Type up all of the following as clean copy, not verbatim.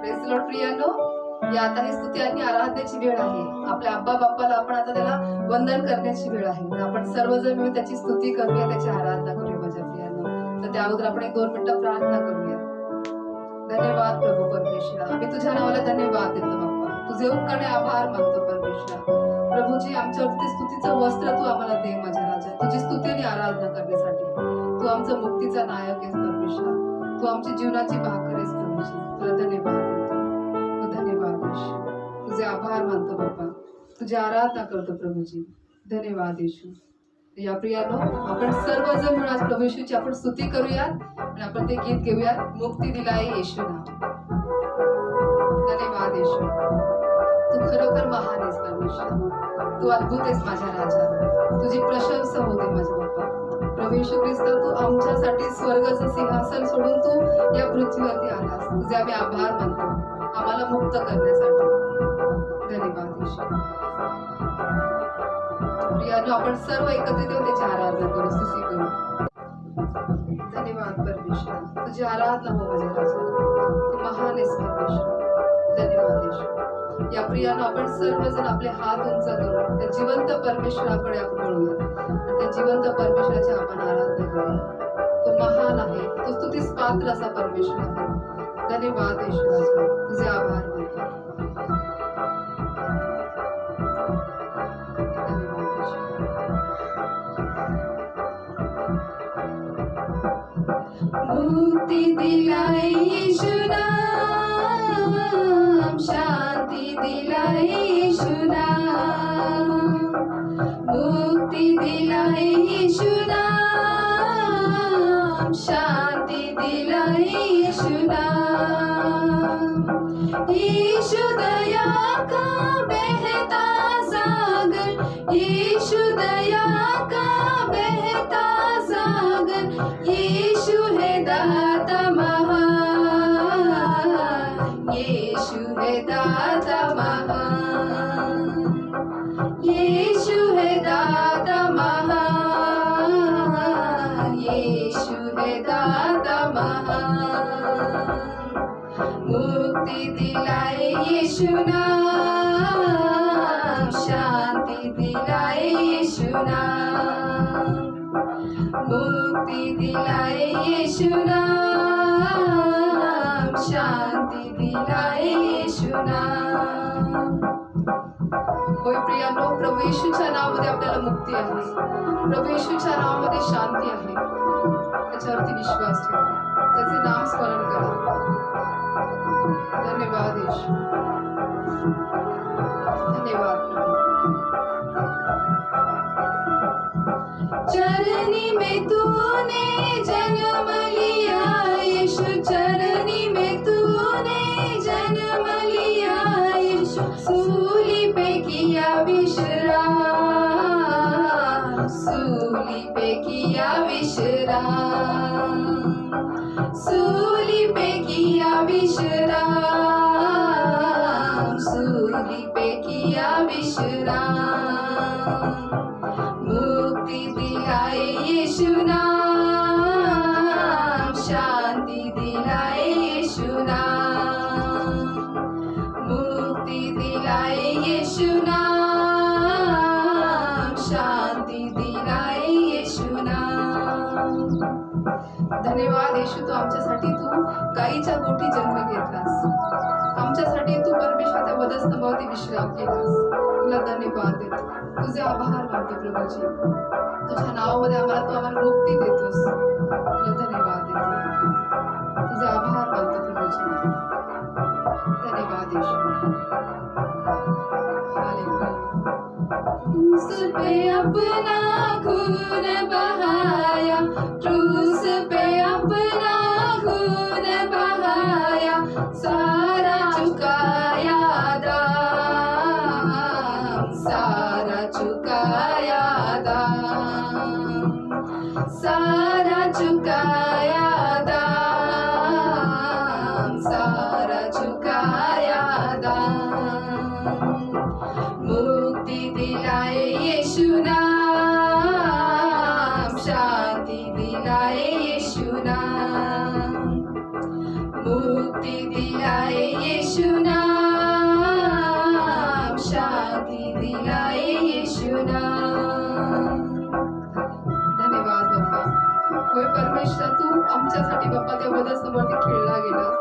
Praise Lord प्रियांनो, या आता ही स्तुती आणि आराधनेची वेळ आहे. आपल्या आब्बा बाप्पाला आपण आता त्याला वंदन करण्याची वेळ आहे. तर आपण सर्वजण मिळून त्याची स्तुती करूया, त्याची आराधना करूया माझ्या प्रियांनो. तर त्या अगोदर आपण 1-2 मिनिटं प्रार्थना करूया. धन्यवाद प्रभू परमेश्वरा, आम्ही तुझ्या नावाला धन्यवाद देतो बाप्पा. तुझे उपकारणे आभार मानतो परमेश्वरा. प्रभूजी, आमच्यावरती स्तुतीचं वस्त्र तू आम्हाला दे माझ्या राजा. तुझी स्तुती आणि आराधना करण्यासाठी तू आमचा मुक्तीचा नायक आहेस परमेश्वरा. तू आमची जीवनाची भाकर आहेस प्रभूजी. तुला धन्यवाद देतो. तू धन्यवाद येशू. तुझे आभार मानतो बाप्पा. तुझी आराधना करतो प्रभूजी. धन्यवाद येशू. या प्रियानो, आपण सर्वजण मिळून आज प्रभू येशूची आपण स्तुती करूयात आणि आपण ते गीत घेऊयात. मुक्ती दिलाय येशू नाव. धन्यवाद येशू. तू खरोखर महान आहेस परमेश्वर. तू अद्भुत आहेस माझ्या राजा. तुझी प्रशंसा होते माझ्या बाप्पा. प्रभू येशू ख्रिस्त, तू आमच्यासाठी स्वर्गाचं सिंहासन सोडून तू या पृथ्वीवरती आलास. तुझे आम्ही आभार मानतो आम्हाला मुक्त करण्यासाठी. धन्यवाद येशू. प्रियानो, आपण सर्व एकत्रित येऊन त्याची आराधना करू, स्तुती करू. धन्यवाद परमेश्वर. तुझी आराधना हो माझ्या राजा. तू महान आहेस परमेश्वर. धन्यवाद येशू. या प्रियानो, आपण सर्वजण आपले हात उंच करून त्या जिवंत परमेश्वराकडे आपण वळूया आणि त्या जिवंत परमेश्वराची आपण आराधना करूया. तो महान आहे, तो स्तुतीस पात्र असा परमेश्वर आहे. धन्यवाद येशू राजा. तुझे आभार मानतो. मुक्ती दिलाय येशू नाम, शांती दिलाय येशू नाम. मुक्ती दिलाय येशू नाम, शांती दिलाय येशू नाम. येशू दया का बहता सागर, येशू दया का बहता सागर. येशू है दाता महान, येशू है दाता महान. येशू है दाता महान, येशू है दाता महान. मुक्ती दिलाय येशू नाम, शांती दिलाय येशू नाम. मुक्ती दिलाय येशू नाम, शांती दिलाय येशू नाम. होय प्रियानो, प्रभू येशूच्या नावामध्ये आपल्याला मुक्ती आहे. प्रभू येशूच्या नावामध्ये शांती आहे. त्याच्यावरती विश्वास ठेवा, त्याचे नाम स्मरण करा. धन्यवाद येशू. धन्यवाद प्रभू. चरनी में तूने जन्म लिया यीशु, चरनी में तूने जन्म लिया यीशु. सूली पे किया विश्राम, सूली पे किया विश्राम. सूली पे किया विश्राम, सूली पे किया विश्राम. मुक्ती दिलाय येशू नाम, शांती दिलाय येशू नाम. मुक्ती दिलाय येशू नाम, शांती दिलाय येशू नाम. धन्यवाद येशू. तू आमच्यासाठी तू गाईच्या गोठी जन्म घेतलास. आमच्यासाठी तू परमेश्वराच्या वधस्तंभावरती विश्राम केलास. तुला धन्यवाद देतो. तुझे आभार मानतो प्रभूजी. तुझ्या नावामध्ये तू आम्हाला मुक्ती देतोस. तुला धन्यवाद देतो. तुझे आभार मानतो प्रभूजी. धन्यवाद येशू. हालेलुया. क्रूस पे अपना खून बहाया, क्रूस पे अपना खून बहाया. सारा चुकाया दाम, सारा चुकाया दाम. सारा चुकाया दाम, सारा चुकाया दाम. मुक्ती दिलाय येशू नाम, शांती दिलाय येशू मुक्ती दिलाय येशू नाम, शांती दिलाय येशू नाम. धन्यवाद बाप्पा. होय परमेश्वर, तू आमच्यासाठी बाप्पा त्या वधस्तंभावरती खेळला गेलास.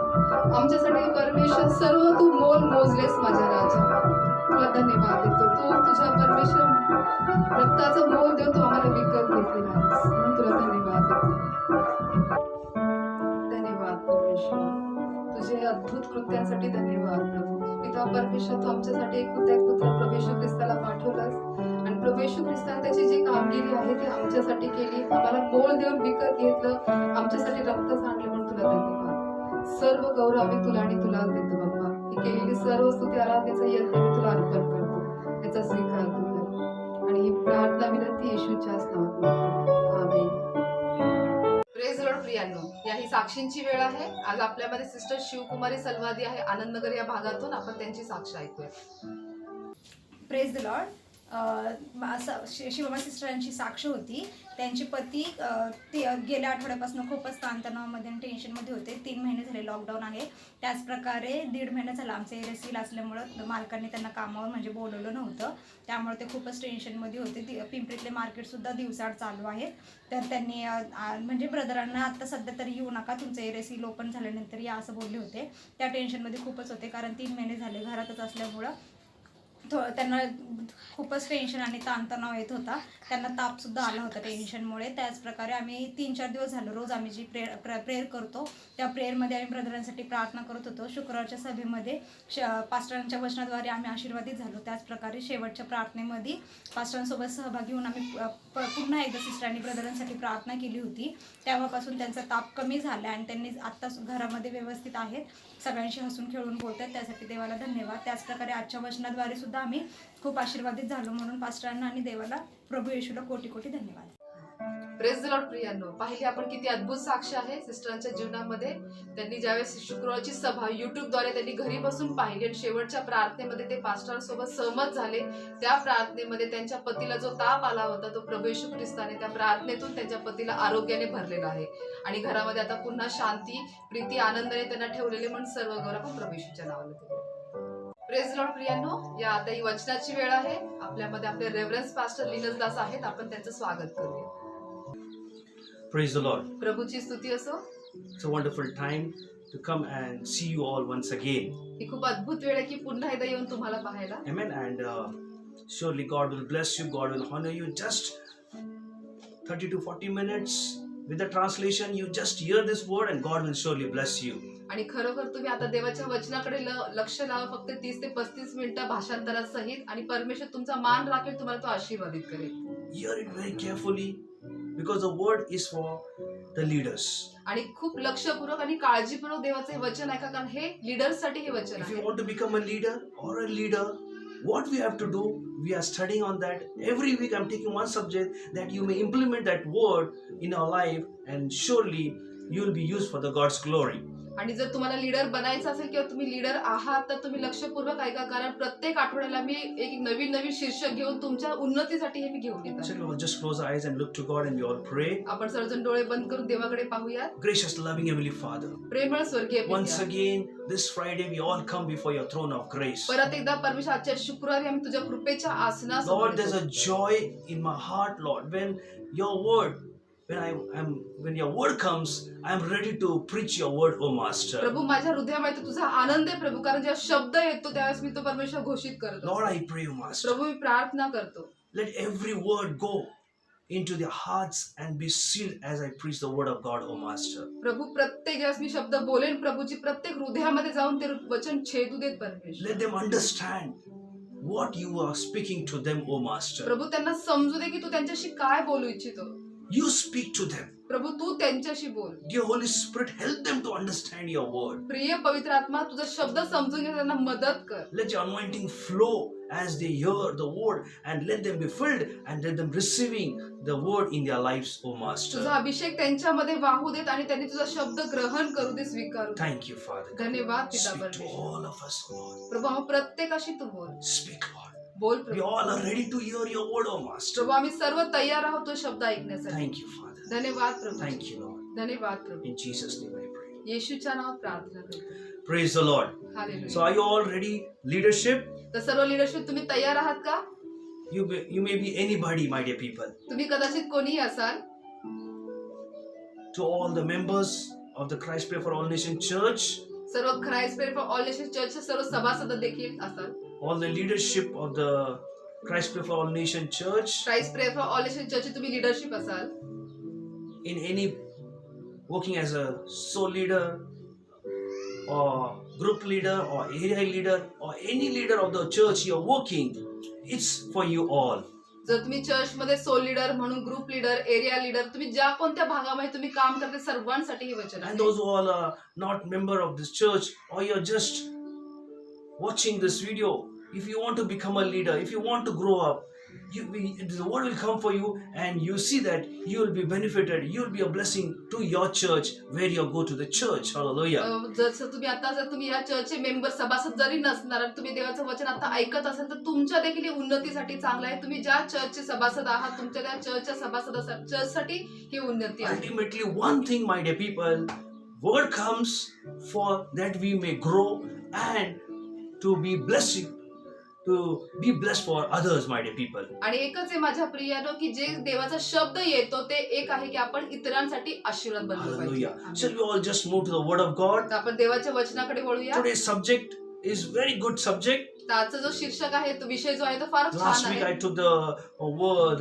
आमच्यासाठी परमेश्वर सर्व तू मोल मोजलेस माझ्या राजा. तुला धन्यवाद देतो. तू तुझ्या परमेश्वर रक्ताचा मोल देऊन तू आम्हाला विकत घेतलेला आहेस, म्हणून तुला धन्यवाद देतो. धन्यवाद परमेश्वर, तुझे अद्भुत कृत्यांसाठी धन्यवाद प्रभू. पिता परमेश्वर, तू आमच्यासाठी एक पुत्र प्रभू येशू ख्रिस्ताला पाठवलास आणि प्रभू येशू ख्रिस्ताने त्याची जी कामगिरी आहे ती आमच्यासाठी केली. आम्हाला मोल देऊन विकत घेतलं, आमच्यासाठी रक्त सांडले, म्हणून तुला धन्यवाद. सर्व गौरव आम्ही तुला आणि तुलाच देतो बाप्पा. ही केलेली सर्व स्तुती आराधनेचा यज्ञ मी तुला अर्पण करतो. याचा स्वीकार तू कर आणि ही प्रार्थना विनंती येशूच्याच नावात मागतो. आमेन. प्रेज लॉर्ड प्रियांनो, या ही साक्षींची वेळ आहे. आज आपल्यामध्ये सिस्टर शिवकुमारी सलवादी आहे आनंदनगर या भागातून. आपण त्यांची साक्ष ऐकूया. Praise the Lord. शिवमा सिस्टरांची साक्ष होती. त्यांचे पती ते गेल्या आठवड्यापासून खूपच ताणतणावामध्ये आणि टेन्शनमध्ये होते. 3 महिने झाले लॉकडाऊन आहे. त्याचप्रकारे 1.5 महिना झाला आमचं एरेसील असल्यामुळं मालकांनी त्यांना कामावर म्हणजे बोलवलं नव्हतं. त्यामुळे ते खूपच टेन्शनमध्ये होते. पिंपरीतले मार्केटसुद्धा दिवसाआड चालू आहेत. तर त्यांनी म्हणजे ब्रदरांना आत्ता सध्या तरी येऊ नका, तुमचं एरेसील ओपन झाल्यानंतर या असं बोलले होते. त्या टेन्शनमध्ये खूपच होते, कारण 3 महिने झाले घरातच असल्यामुळं त्यांना खूपच टेन्शन आणि ताणतणाव येत होता. त्यांना तापसुद्धा आला होता टेन्शनमुळे. त्याचप्रकारे आम्ही 3-4 दिवस झालो रोज आम्ही जी प्रेयर करतो त्या प्रेयरमध्ये आम्ही ब्रदरांसाठी प्रार्थना करत होतो. शुक्रवारच्या सभेमध्ये पास्टरांच्या वचनाद्वारे आम्ही आशीर्वादित झालो. त्याचप्रकारे शेवटच्या प्रार्थनेमध्ये पास्टरांसोबत सहभागी होऊन आम्ही पुन्हा एकदा सिस्टरांनी ब्रदरांसाठी प्रार्थना केली होती. तेव्हापासून त्यांचा ताप कमी झाला आणि त्यांनी आत्ता घरामध्ये व्यवस्थित आहेत, सगळ्यांशी हसून खेळून बोलतात. त्यासाठी देवाला धन्यवाद. त्याचप्रकारे आजच्या वचनाद्वारे सुद्धा आम्ही खूप आशीर्वादित झालो, म्हणून पास्टरांना आणि देवाला प्रभू येशूला कोटी कोटी धन्यवाद. प्रेज द लॉर्ड प्रियांनो, पाहिली आपण किती अद्भुत साक्ष आहे सिस्टरांच्या जीवनामध्ये. त्यांनी ज्यावेळेस शुक्रवारची सभा युट्यूबद्वारे त्यांनी घरी बसून पाहिली आणि शेवटच्या प्रार्थनेमध्ये ते पास्टरांसोबत सहमत झाले. त्या प्रार्थनेमध्ये त्यांच्या पतीला जो ताप आला होता तो प्रभू येशू ख्रिस्ताने त्या प्रार्थनेतून त्यांच्या पतीला आरोग्याने भरलेला आहे आणि घरामध्ये आता पुन्हा शांती, प्रीती, आनंदाने त्यांना ठेवलेले. म्हणून सर्व गौरव आपण प्रभू येशूच्या नावाने देतो. प्रेज लॉर्ड प्रियांनो, या आता ही वचनाची वेळ आहे. आपल्यामध्ये आपले रेव्हरन्स पास्टर लिनस दास आहेत. आपण त्यांचं स्वागत करूया. Praise the Lord. प्रभूची स्तुती असो. It's a wonderful time to come and see you all once again. ही खूप अद्भुत वेळ आहे की पुन्हा एकदा येऊन तुम्हाला पाहायला. Amen. And surely God will bless you. God will honor you. Just 30 to 40 minutes with the translation. You just hear this word and God will surely bless you. आणि खरोखर तुम्ही आता देवाच्या वचनाकडे लक्ष लावा. फक्त 30 ते 35 मिनिटं भाषांतरासहित आणि परमेश्वर तुमचा मान राखेल, तुम्हाला तो आशीर्वादित करेल. Hear it very carefully because the word is for the leaders. आणि खूप लक्षपूर्वक आणि काळजीपूर्वक देवाचे हे वचन ऐका, कारण हे लीडर्ससाठी हे वचन If आहे. you want to become a leader or a leader, what we have to do, we are studying on that. Every week I'm taking one subject that you may implement that word in your life and surely you will be used for the God's glory. आणि जर तुम्हाला leader बनायचं असेल किंवा तुम्ही leader आहात तर तुम्ही लक्षपूर्वक ऐका, कारण प्रत्येक आठवड्याला मी एक नवीन शीर्षक घेऊन तुमच्या उन्नतीसाठी हे मी घेऊन येतो. So we'll just close our eyes and look to God and we all pray. आपण सर्वजण डोळे बंद करून देवाकडे पाहूया. Gracious, loving Heavenly Father, प्रेमळ स्वर्गीय once पिता, again this Friday we all come before your throne of grace. परत एकदा परमेश्वर आजच्या शुक्रवारी आम्ही तुझ्या कृपेच्या आसनासमोर Lord, there's येतो. a joy in my heart, Lord, when your word, when your word comes, I am ready to preach your word, O Master. प्रभू, माझ्या हृदयामध्ये तुझा आनंद आहे प्रभू, कारण जेव्हा शब्द येतो त्यावेळेस मी तो परमेश्वर घोषित करतो. Lord, I pray, O Master, प्रभू, मी प्रार्थना करतो, let every word go into their hearts and be sealed as I preach the word of God, O Master. प्रभू, प्रत्येक ज्यावेळेस मी शब्द बोलेन प्रभूची प्रत्येक हृदयामध्ये जाऊन ते वचन छेदू देत परमेश्वर. Let them understand what you are speaking to them, O Master. प्रभू, त्यांना समजू दे की तू त्यांच्याशी काय बोलू इच्छितो. You speak to them. प्रभू, तू त्यांच्याशी बोल. Dear Holy Spirit, help them to understand your word. प्रिय पवित्र आत्मा, तुझा शब्द समजून घे, त्यांना मदत कर. Let your anointing flow as they hear the word and let them be filled and let them receiving the word in their lives, O तुझा Master. अभिषेक त्यांच्यामध्ये वाहू देत आणि त्यांनी तुझा शब्द ग्रहण करू दे, स्वीकारू दे. Thank you, Father. धन्यवाद पिता Speak to परमेश्वर. all of us, Lord. प्रभू, आम्हा प्रत्येकाशी तू बोल. Speak, Lord. बोल We Prabhu. all are ready to hear your word, O Master. प्रभू, आम्ही सर्व तयार आहोत तो शब्द ऐकण्यासाठी. Thank you, Father. धन्यवाद प्रभू. Thank you, Lord. धन्यवाद प्रभू. In Jesus' name I pray. येशूच्या नावात प्रार्थना करतो. Praise the Lord. Hallelujah. So are you all ready? Leadership? तर सर्व लिडरशिप तुम्ही तयार आहात का? You may be anybody, my dear people. तुम्ही कदाचित कोणीही असाल. To all the members of the Christ Prayer for All Nation Church, सर्व Christ prayer for all nation चर्चचे सर्व सभासद देखील असाल. all the leadership of the Christ Prayer for All Nation Church, Christ prayer for all nation चर्चचे तुम्ही leadership असाल. in any working as a soul leader or group leader or area leader or any leader of the church you're working, it's for you all. जर तुम्ही चर्चमध्ये soul leader म्हणून group leader area leader तुम्ही ज्या कोणत्या भागामध्ये तुम्ही काम करते सर्वांसाठी हे वचन And आहे. those who all are not member of this church or you're just watching this video, if you want to become a leader, if you want to grow up, the word will come for you and you see that you will be benefited, you will be a blessing to your church where you go to the church. Hallelujah. जर तुम्ही या चर्चचे member सभासद जरी नसणार तुम्ही देवाचं वचन आता ऐकत असाल तर तुमच्या देखील उन्नतीसाठी चांगलं आहे. तुम्ही ज्या चर्चचे सभासद आहात तुमच्या त्या चर्चच्या सभासद चर्चसाठी ही उन्नती आहे. Ultimately, one thing, my dear people, word comes for that we may grow and to be blessing, to be blessed for others, my dear people. आणि एकच आहे माझ्या प्रियानो की जे देवाचा शब्द येतो ते एक आहे की आपण इतरांसाठी आशीर्वाद बनलो पाहिजे. Hallelujah. Shall we all just move to the word of God? तर आपण देवाच्या वचनाकडे वळूया. Today's subject is very good subject. तर आजचा जो शीर्षक आहे तो विषय जो आहे तो फार Last छान week I आहे. took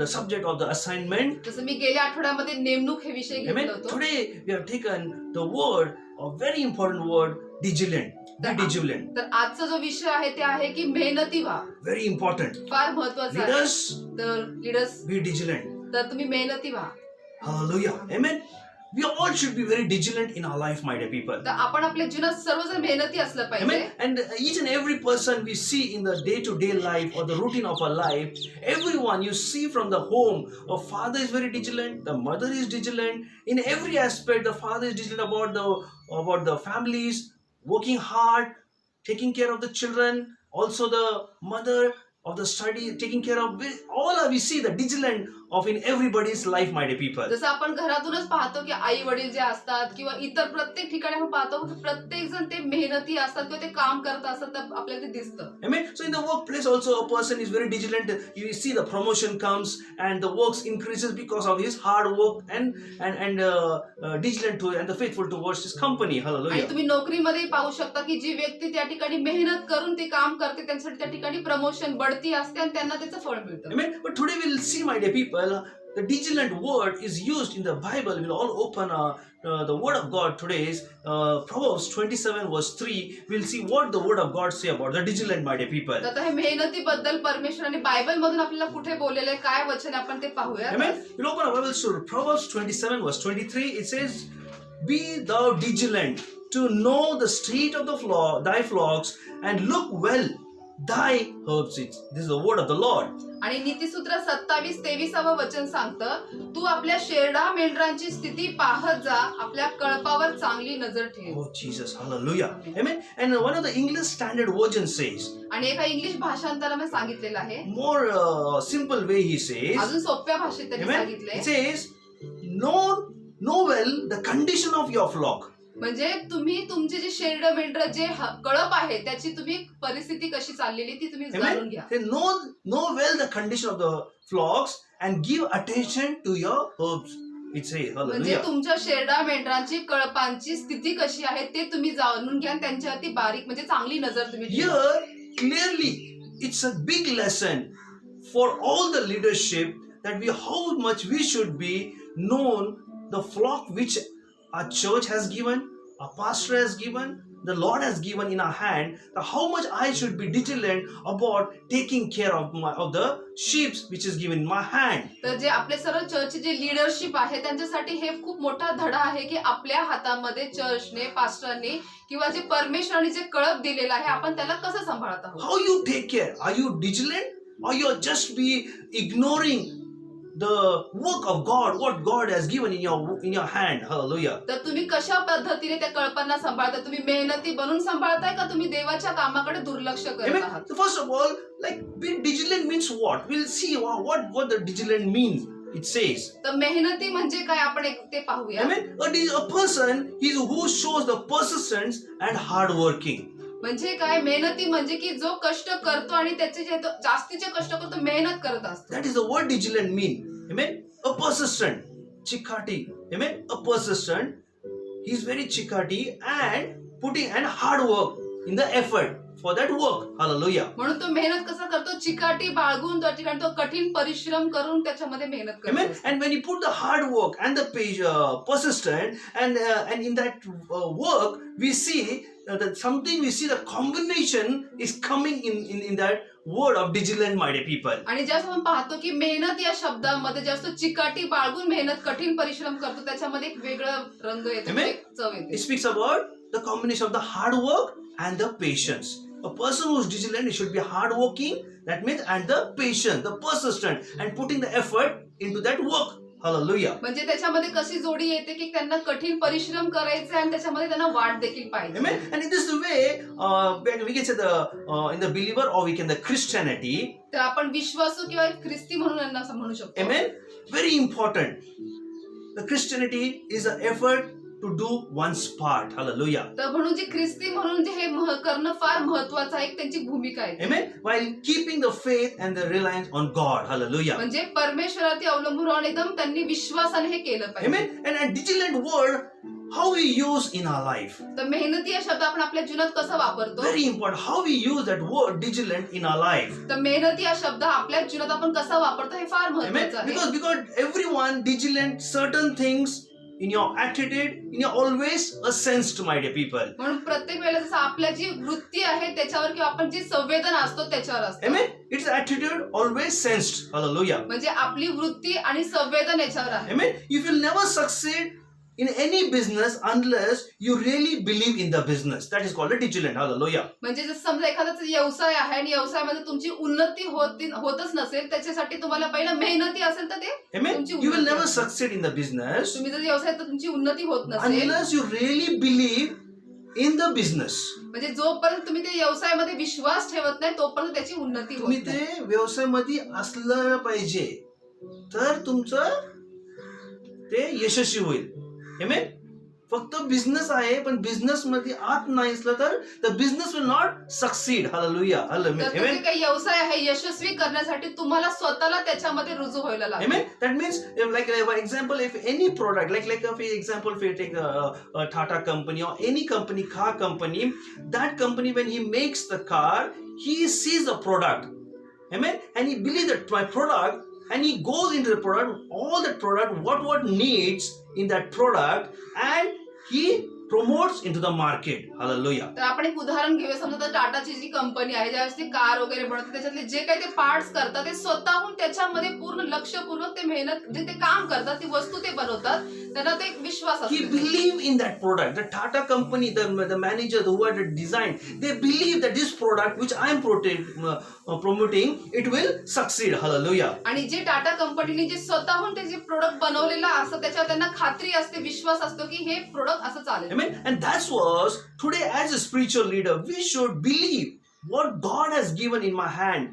the subject of the assignment. जसं मी गेल्या आठवड्यामध्ये नेमणूक हे विषय घेतला Amen. होतो. Today we have taken the word, a very important word, vigilant. Be vigilant. तर आजचा जो विषय आहे ते आहे की मेहनती व्हा. Very important. फार महत्वाचं आहे. Leaders, तर लीडर्स be vigilant. तर तुम्ही मेहनती व्हा. Hallelujah. Amen. We all should be very vigilant in our life, my dear people. तर आपण आपल्या जीवनात सर्वजण मेहनती असलं पाहिजे. Amen. And each and every person we see in the day-to-day life or the routine of our life, everyone you see from the home, a father is very vigilant, the mother is vigilant. In every aspect, the father is vigilant about the families, working hard, taking care of the children. Also, the mother of the study, taking care of we see the vigilant of in everybody's life, my dear people. जसं आपण घरातूनच पाहतो की आई वडील जे असतात किंवा इतर प्रत्येक ठिकाणी आपण पाहतो की प्रत्येक जण ते मेहनती असतात किंवा ते काम करत असतात तर आपल्याला ते दिसतं. Amen. So in the workplace also a person is very vigilant. You see the promotion comes and the works increases because of his hard work and vigilant to and the faithful towards his company. आणि Hallelujah. तुम्ही नोकरीमध्ये पाहू शकता की जी व्यक्ती त्या ठिकाणी मेहनत करून ते काम करते त्यांच्यासाठी त्या ठिकाणी प्रमोशन बढती असते आणि त्यांना त्याचं फळ मिळतं. Amen. But today we'll see, my dear people, the vigilant word is used in the Bible. We'll all open the word of God today's Proverbs 27 verse 3. We'll see what the word of God say about the vigilant, my dear people. तर आता हे मेहनतीबद्दल परमेश्वराने Bible मधून आपल्याला कुठे बोललेलं आहे काय वचन आहे आपण ते पाहूया. Amen. We'll open our Bibles to Proverbs 27 verse 23. It says, "Be thou vigilant to know the state of thy flocks, and look well thy herbs." This is the word of the Lord. आणि नीतिसूत्र 27-23 वचन सांगतं तू आपल्या शेरडा मेंढरांची स्थिती पाहत जा आपल्या कळपावर चांगली नजर ठेव. Oh Jesus, hallelujah. Amen. And one of the English Standard Version says, आणि एका इंग्लिश भाषांतरामध्ये सांगितलेलं आहे. more simple way he says, अजून सोप्या भाषेत त्यांनी amen. सांगितलंय. It says, know well the condition of your flock. म्हणजे तुम्ही तुमचे जे शेरड मेंढर जे कळप आहे त्याची तुम्ही परिस्थिती कशी चाललेली ती तुम्ही जाणून Amen. घ्या. Say, know well the condition of the flocks and give attention to your herbs. It says, म्हणजे hallelujah. तुमच्या शेरडा मेंढरांची कळपांची स्थिती कशी आहे ते तुम्ही जाणून घ्या त्यांच्यावरती बारीक म्हणजे चांगली नजर तुम्ही ठेवा. Here, clearly, it's a big lesson for all the leadership that how much we should be known the flock which our church has given, our pastor has given, the Lord has given in our hand. How much I should be vigilant about taking care of the sheep which is given in my hand. तर जे आपले सर्व चर्चचे जे leadership आहे त्यांच्यासाठी हे खूप मोठा धडा आहे की आपल्या हातामध्ये चर्चने पास्टरने किंवा जे परमेश्वराने जे कळप दिलेलं आहे आपण त्याला कसं सांभाळत आहोत. How you take care? Are you vigilant or you just be ignoring the work of God, what God has given in your hand? Hallelujah. तर तुम्ही कशा पद्धतीने त्या कळपांना सांभाळता. तुम्ही मेहनती बनून सांभाळताय का तुम्ही देवाच्या कामाकडे दुर्लक्ष करत Amen. आहात. So first of all, like being vigilant means what? We'll see what the vigilant means. it says. तर मेहनती म्हणजे काय आपण ते पाहूया. Amen. A person is who shows the persistence and hard working. म्हणजे काय मेहनती म्हणजे की जो कष्ट करतो आणि त्याचे जे जास्तीचे कष्ट करतो, मेहनत करत असतो. That is the word diligent mean. Amen. A persistent, chikati. Amen. A persistent. He is very chikati and putting and hard work in the effort for that work. Hallelujah. म्हणून तो मेहनत कसा करतो, चिकाटी बाळगून त्या ठिकाणी तो कठीण परिश्रम करून त्याच्यामध्ये मेहनत Amen. करतो. And when you put the hard work and the persistent and in that work we see that something, we see the combination is coming in that word of diligent, my dear people. आणि ज्यास आपण पाहतो की मेहनत या शब्दामध्ये जास्त चिकाटी बाळगून मेहनत कठीण परिश्रम करतो, त्याच्यामध्ये एक वेगळा रंग येतो, Amen. एक चव It येते. speaks about the combination of the hard work and the patience. A person who is diligent, he should be hard working, that means, and the patient, the persistent, and putting the effort into that work. Hallelujah. म्हणजे त्याच्यामध्ये कशी जोडी येते की त्यांना कठीण परिश्रम करायचे आणि त्याच्यामध्ये त्यांना वाट देखील पाहिजे. Amen. And in this way, we can say in the believer, or we can the Christianity. तर आपण विश्वासू किंवा ख्रिस्ती म्हणून यांना असं म्हणू शकतो. Amen. Very important. The Christianity is an effort to do one's part. Hallelujah. तर म्हणून जे ख्रिस्ती म्हणून जे हे करणं फार महत्वाचं आहे, त्यांची भूमिका आहे. Amen. While keeping the faith and the reliance on God. Hallelujah. म्हणजे परमेश्वरावरती अवलंबून राहून एकदम त्यांनी विश्वासाने हे केलं पाहिजे. Amen. And a diligent word, how we use in our life. तर मेहनती हा शब्द आपण आपल्या जीवनात कसा वापरतो. Very important. How we use that word diligent in our life. तर मेहनती हा शब्द आपल्या जीवनात आपण कसा वापरतो हे फार Amen. महत्वाचं आहे. Because everyone diligent certain things in your attitude, in your always a sensed, my dear people. म्हणून प्रत्येक वेळेला जसं आपल्या जी वृत्ती आहे त्याच्यावर किंवा आपण जी संवेदना असतो त्याच्यावर असतो. Amen. It's attitude always sensed. Hallelujah. म्हणजे आपली वृत्ती आणि संवेदना याच्यावर आहे. Amen. You will never succeed in any business unless you really believe in the business. That is called a diligent. Hallelujah. म्हणजे जसं समजा एखादाचा व्यवसाय आहे आणि व्यवसायामध्ये तुमची उन्नती होतच नसेल, त्याच्यासाठी तुम्हाला पहिला मेहनती असेल तर ते Amen. तुमची You will उन्नती never असेल. succeed in the business तुम्ही जर व्यवसायात तर तुमची उन्नती होत नसेल, unless you really believe in the business. म्हणजे जोपर्यंत तुम्ही ते व्यवसायामध्ये विश्वास ठेवत नाही तोपर्यंत त्याची उन्नती तुम्ही होत नाही. ते व्यवसायामध्ये असलं पाहिजे तर तुमचं ते यशस्वी होईल. Amen. फक्त बिझनेस आहे पण बिझनेस मध्ये आत नाही असलं तर the business will not succeed. Hallelujah. तर तो जे Amen. काही व्यवसाय आहे यशस्वी करण्यासाठी तुम्हाला स्वतःला त्याच्यामध्ये रुजू व्हायला लागेल. Amen. That means, like for example, if any product, like for example, if you take a Tata company or any company, car company, that company when he makes the car, he sees the product. Amen. And he believes that my product, and he goes into the product, all that product, what needs in that product, and he promotes into the market. Hallelujah. तर आपण एक उदाहरण घेऊया. समजा तर टाटाची जी company आहे, ज्यावेळेस ती कार वगैरे बनवते, त्याच्यातले जे काही ते पार्ट्स करतात ते स्वतःहून त्याच्यामध्ये पूर्ण लक्षपूर्वक ते मेहनत जे ते काम करतात, ती वस्तू ते बनवतात, त्यांना ते एक विश्वास He असतो. believe in that product. The Tata company, the manager who had designed, they believe that this product which I am promoting, it will succeed. Hallelujah. आणि जे टाटा कंपनीने जे स्वतःहून ते जे प्रोडक्ट बनवलेलं असतं त्याच्यावर त्यांना खात्री असते, विश्वास असतो की हे प्रोडक्ट असं चालेल. Amen. And that's was today as a spiritual leader, we should believe what God has given in my hand,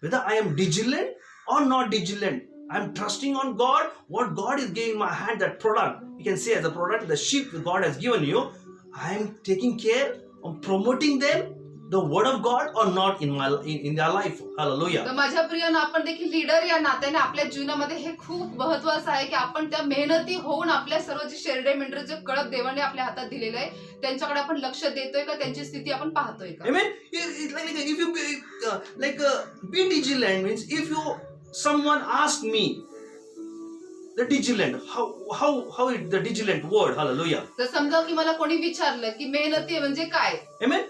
whether I am diligent or not diligent. I'm trusting on God. What God is giving in my hand, that product, you can say as a product, the sheep that God has given you, I am taking care of promoting them, the word of God, or not in their life. Hallelujah. तर माझ्या प्रियानं आपण देखील leader या नात्याने आपल्या जीवनामध्ये हे खूप महत्वाचं आहे की आपण त्या मेहनती होऊन आपल्या सर्व जे शेरडे मेंढरे जे कळप देवाने आपल्या हातात दिलेले आहे त्यांच्याकडे आपण लक्ष देतोय का, त्यांची स्थिती आपण पाहतोय का. Amen. It's like if you be diligent means if someone asked me the diligent, how is the diligent word. Hallelujah. तर समजा की मला कोणी विचारलं की मेहनती म्हणजे काय, Amen.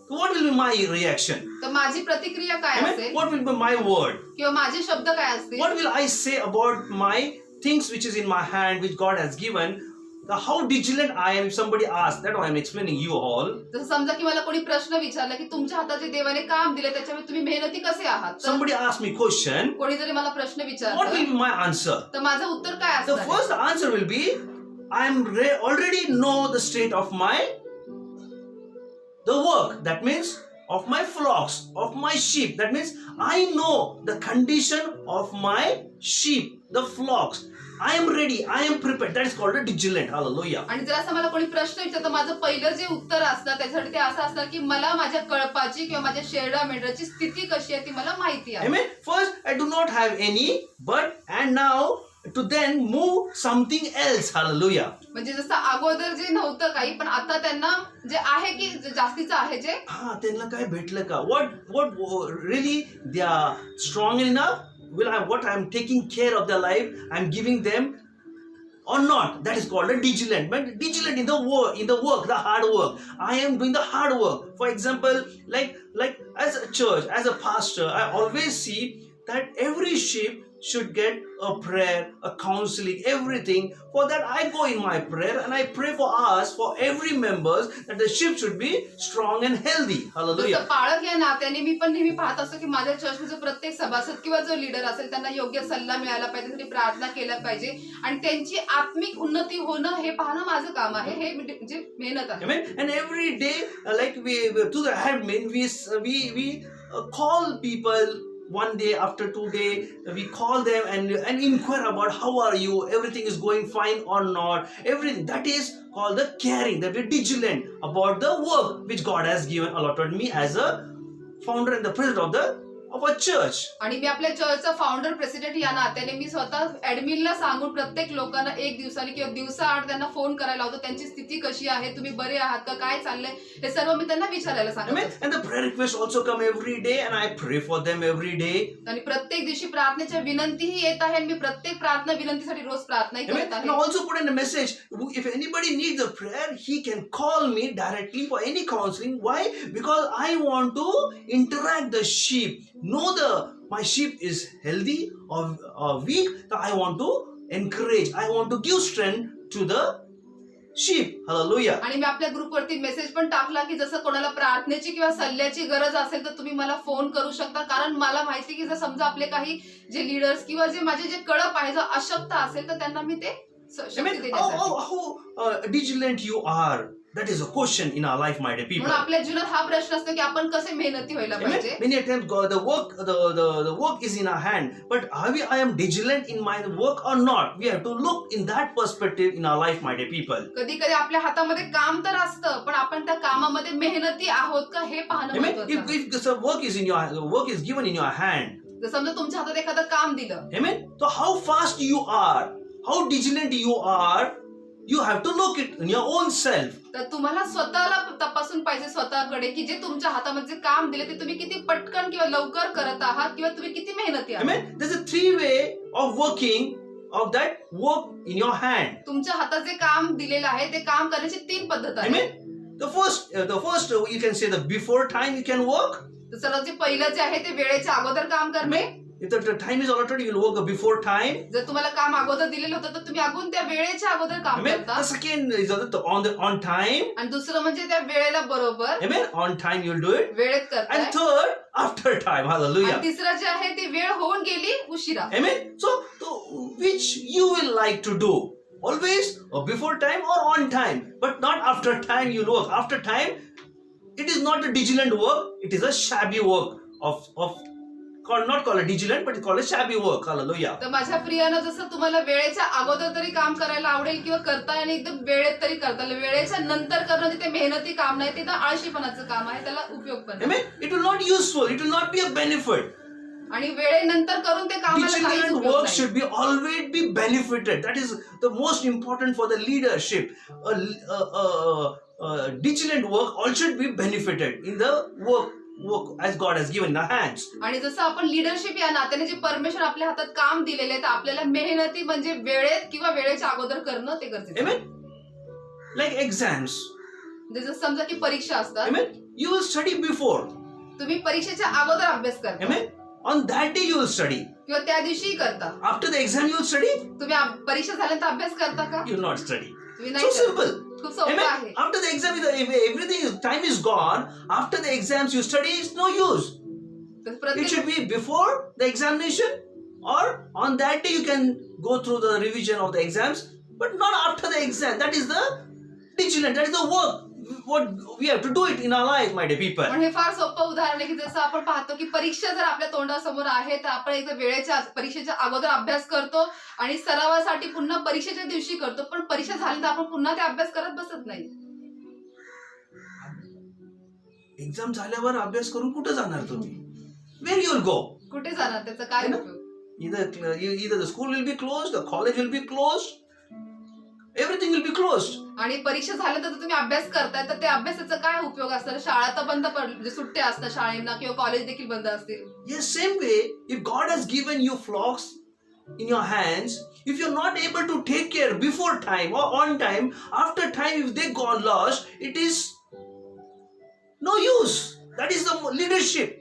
So what will be my reaction? तर माझी प्रतिक्रिया काय Amen. असेल What will be my word? किंवा माझे शब्द काय असतील, What will I say about my things which is in my hand, which God has given? How diligent I am. If somebody asks, that I am explaining you all. जसं समजा की मला कोणी प्रश्न विचारला की तुमच्या हातात जे देवाने काम दिले त्याच्यामध्ये तुम्ही मेहनती कसे आहात, तर Somebody asked me question. कोणी जरी मला प्रश्न What will विचारला be my answer? तर माझं उत्तर काय The असणार. first answer will be, I am already know the state of the work. That means of my flocks, of my sheep. That means I know the condition of my sheep, the flocks. I am ready, I am prepared. That is called a vigilant. Hallelujah. आणि जर असं मला कोणी प्रश्न विचारतं, माझं पहिलं जे उत्तर असतं त्याच्यासाठी ते असं असतं की मला माझ्या कळपाची किंवा माझ्या शेरडा मेंढराची स्थिती कशी आहे ती मला माहिती आहे. Amen. First, I do not have any, and now to then move something else. Hallelujah. म्हणजे जसं अगोदर जे नव्हतं काही, पण आता त्यांना जे आहे की जास्तीचं आहे जे त्यांना काय भेटलं का? What really they are strong enough? What I am taking care of their life, I am giving them or not? That is called a vigilant. But vigilant in the work, the hard work. I am doing the hard work. For example, like as a church, as a pastor, I always see that every sheep should get a prayer, a counseling, everything. For that I go in my prayer and I pray for us, for every members, that the sheep should be strong and healthy. Hallelujah. जसं पाळक या नात्याने मी पण नेहमी पाहत असतो की माझ्या चर्चमध्ये प्रत्येक सभासद किंवा जो लीडर असेल त्यांना योग्य सल्ला मिळाला पाहिजे, त्यासाठी प्रार्थना केल्या पाहिजे आणि त्यांची आत्मिक उन्नती होणं हे पाहणं माझं काम आहे. हे म्हणजे मेहनत आहे. Amen. And every day, like we to the admin, we call people. One day, after 2 days, we call them and inquire about how are you, everything is going fine or not, everything. That is called the caring, that we're vigilant about the work which God has given, allotted me as a founder and the president of a church. आणि मी आपल्या चर्चचा founder president या नात्याने मी स्वतः ऍडमिनला सांगून प्रत्येक लोकांना एक दिवसाने किंवा दिवसाआड त्यांना फोन करायला होतो, त्यांची स्थिती कशी आहे, तुम्ही बरे आहात का, काय चाललंय, हे सर्व मी त्यांना विचारायला सांगतो. Amen. And the prayer requests also come every day and I pray for them every day. आणि प्रत्येक दिवशी प्रार्थनेच्या विनंतीही येत आहे आणि मी प्रत्येक प्रार्थना विनंतीसाठी रोज प्रार्थनाही Amen. करत And आहे. also put in a message, if anybody needs a prayer, he can call me directly for any counseling. Why? Because I want to interact the sheep, know my sheep is healthy or weak. So I want to encourage, I want to give strength to the sheep. Hallelujah. आणि मी आपल्या ग्रुपवरती message पण टाकला की जसं कोणाला प्रार्थनेची किंवा सल्ल्याची गरज असेल तर तुम्ही मला फोन करू शकता, कारण मला माहिती की जर समजा आपले काही जे लीडर्स किंवा जे माझे जे कळप आहे, जर अशक्त असेल तर त्यांना मी ते शक्ती देण्यासाठी. How vigilant you are. That is a question in our life, my dear people. म्हणून आपल्या जीवनात हा प्रश्न असतो की आपण कसे मेहनती व्हायला Amen. पाहिजे. Many times the work is in our hand, but I am vigilant in my work or not? We have to look in that perspective in our life, my dear people. कधी कधी आपल्या हातामध्ये काम तर असतं, पण आपण त्या कामामध्ये मेहनती आहोत का हे पाहणं Amen. महत्त्वाचं आहे. If the work is given in your hand, जर समजा तुमच्या हातात एखादं काम दिलं, amen. So how fast you are, how vigilant you are, you have to look it in your own self. तर तुम्हाला स्वतःला तपासून पाहिजे स्वतःकडे की जे तुमच्या हातामध्ये जे काम दिले ते तुम्ही किती पटकन किंवा लवकर करत आहात किंवा तुम्ही किती मेहनती आहात. Amen. There's a 3 way of working of that work in your hand. तुमच्या हातात जे काम दिलेलं आहे ते काम करण्याची 3 पद्धत आहे. Amen. The first you can say the before time you can work. तर सर्वात जे पहिलं जे आहे ते वेळेच्या अगोदर काम करणे. If the time is allotted, you will work before time. जर तुम्हाला काम अगोदर दिलेलं होतं तर तुम्ही अगोदर त्या वेळेच्या अगोदर काम Amen. करता. The second is on time. आणि दुसरं म्हणजे त्या वेळेला बरोबर Amen. On time you'll do it. वेळेत करताय. And third, after time. Hallelujah. आणि तिसरं जे आहे ती वेळ होऊन गेली उशिरा. Amen. So which you will like to do? Always or before time or on time, but not after time you work. After time, it is not a vigilant work. It is a shabby work of not called a vigilant, but it's called a shabby work. Hallelujah. तर माझ्या प्रियानं जसं तुम्हाला वेळेच्या अगोदर तरी काम करायला आवडेल किंवा करता आणि एकदम वेळेत तरी करता, वेळेच्या नंतर करणं जे ते मेहनती काम नाही ते तर आळशीपणाचं काम आहे, त्याला उपयोग पण नाही. Amen. It will not useful. It will not be a benefit. आणि वेळेनंतर करून ते कामाला काहीच Vigilant उपयोग work नाही. should be always be benefited. That is the most important for the leadership. Vigilant work all should be benefited in the work as God has given in our hands. आणि जसं आपण leadership या नात्याने जे परमेश्वर आपल्या हातात काम दिलेले आहे तर आपल्याला मेहनती म्हणजे वेळेत किंवा वेळेच्या अगोदर करणं ते गरजेचं आहे. Amen. Like exams. जसं समजा की परीक्षा असतात, Amen. You will study before. तुम्ही परीक्षेच्या अगोदर अभ्यास करता Amen. On that day you will study. किंवा त्या दिवशी करता. After the exam you will study. तुम्ही परीक्षा झाल्यानंतर अभ्यास करता का? You will not study. तुम्ही So नाही करत. simple. खूप सोपं Amen. आहे. After the exam, time is gone. After the exams you study, it's no use. तर It प्रत्येक should be before the examination or on that day you can go through the revision of the exams, but not after the exam. That is the vigilant. That is the work what we have to do it in our life, my dear people. पण हे फार सोपं उदाहरण आहे की जसं आपण पाहतो की परीक्षा जर आपल्या तोंडासमोर आहे तर आपण एकदा वेळेच्या परीक्षेच्या अगोदर अभ्यास करतो आणि सरावासाठी पुन्हा परीक्षेच्या दिवशी करतो, पण परीक्षा झाली तर आपण पुन्हा ते अभ्यास करत बसत नाही. एक्झाम झाल्यावर अभ्यास करून कुठे जाणार तुम्ही? Where you will go? कुठे जाणार, त्याचा काय उपयोग? Either the school will be closed, the college will be closed, everything will be closed. आणि परीक्षा झाल्यानंतर तुम्ही अभ्यास करताय तर त्या अभ्यासाचा काय उपयोग असणार? शाळा तर बंद पडली, सुट्ट्या असतात शाळेंना किंवा कॉलेज देखील बंद असतील. Yes, same way, if God has given you flocks in your hands, if you're not able to take care before time or on time, after time, if they gone lost, it is no use. That is the leadership.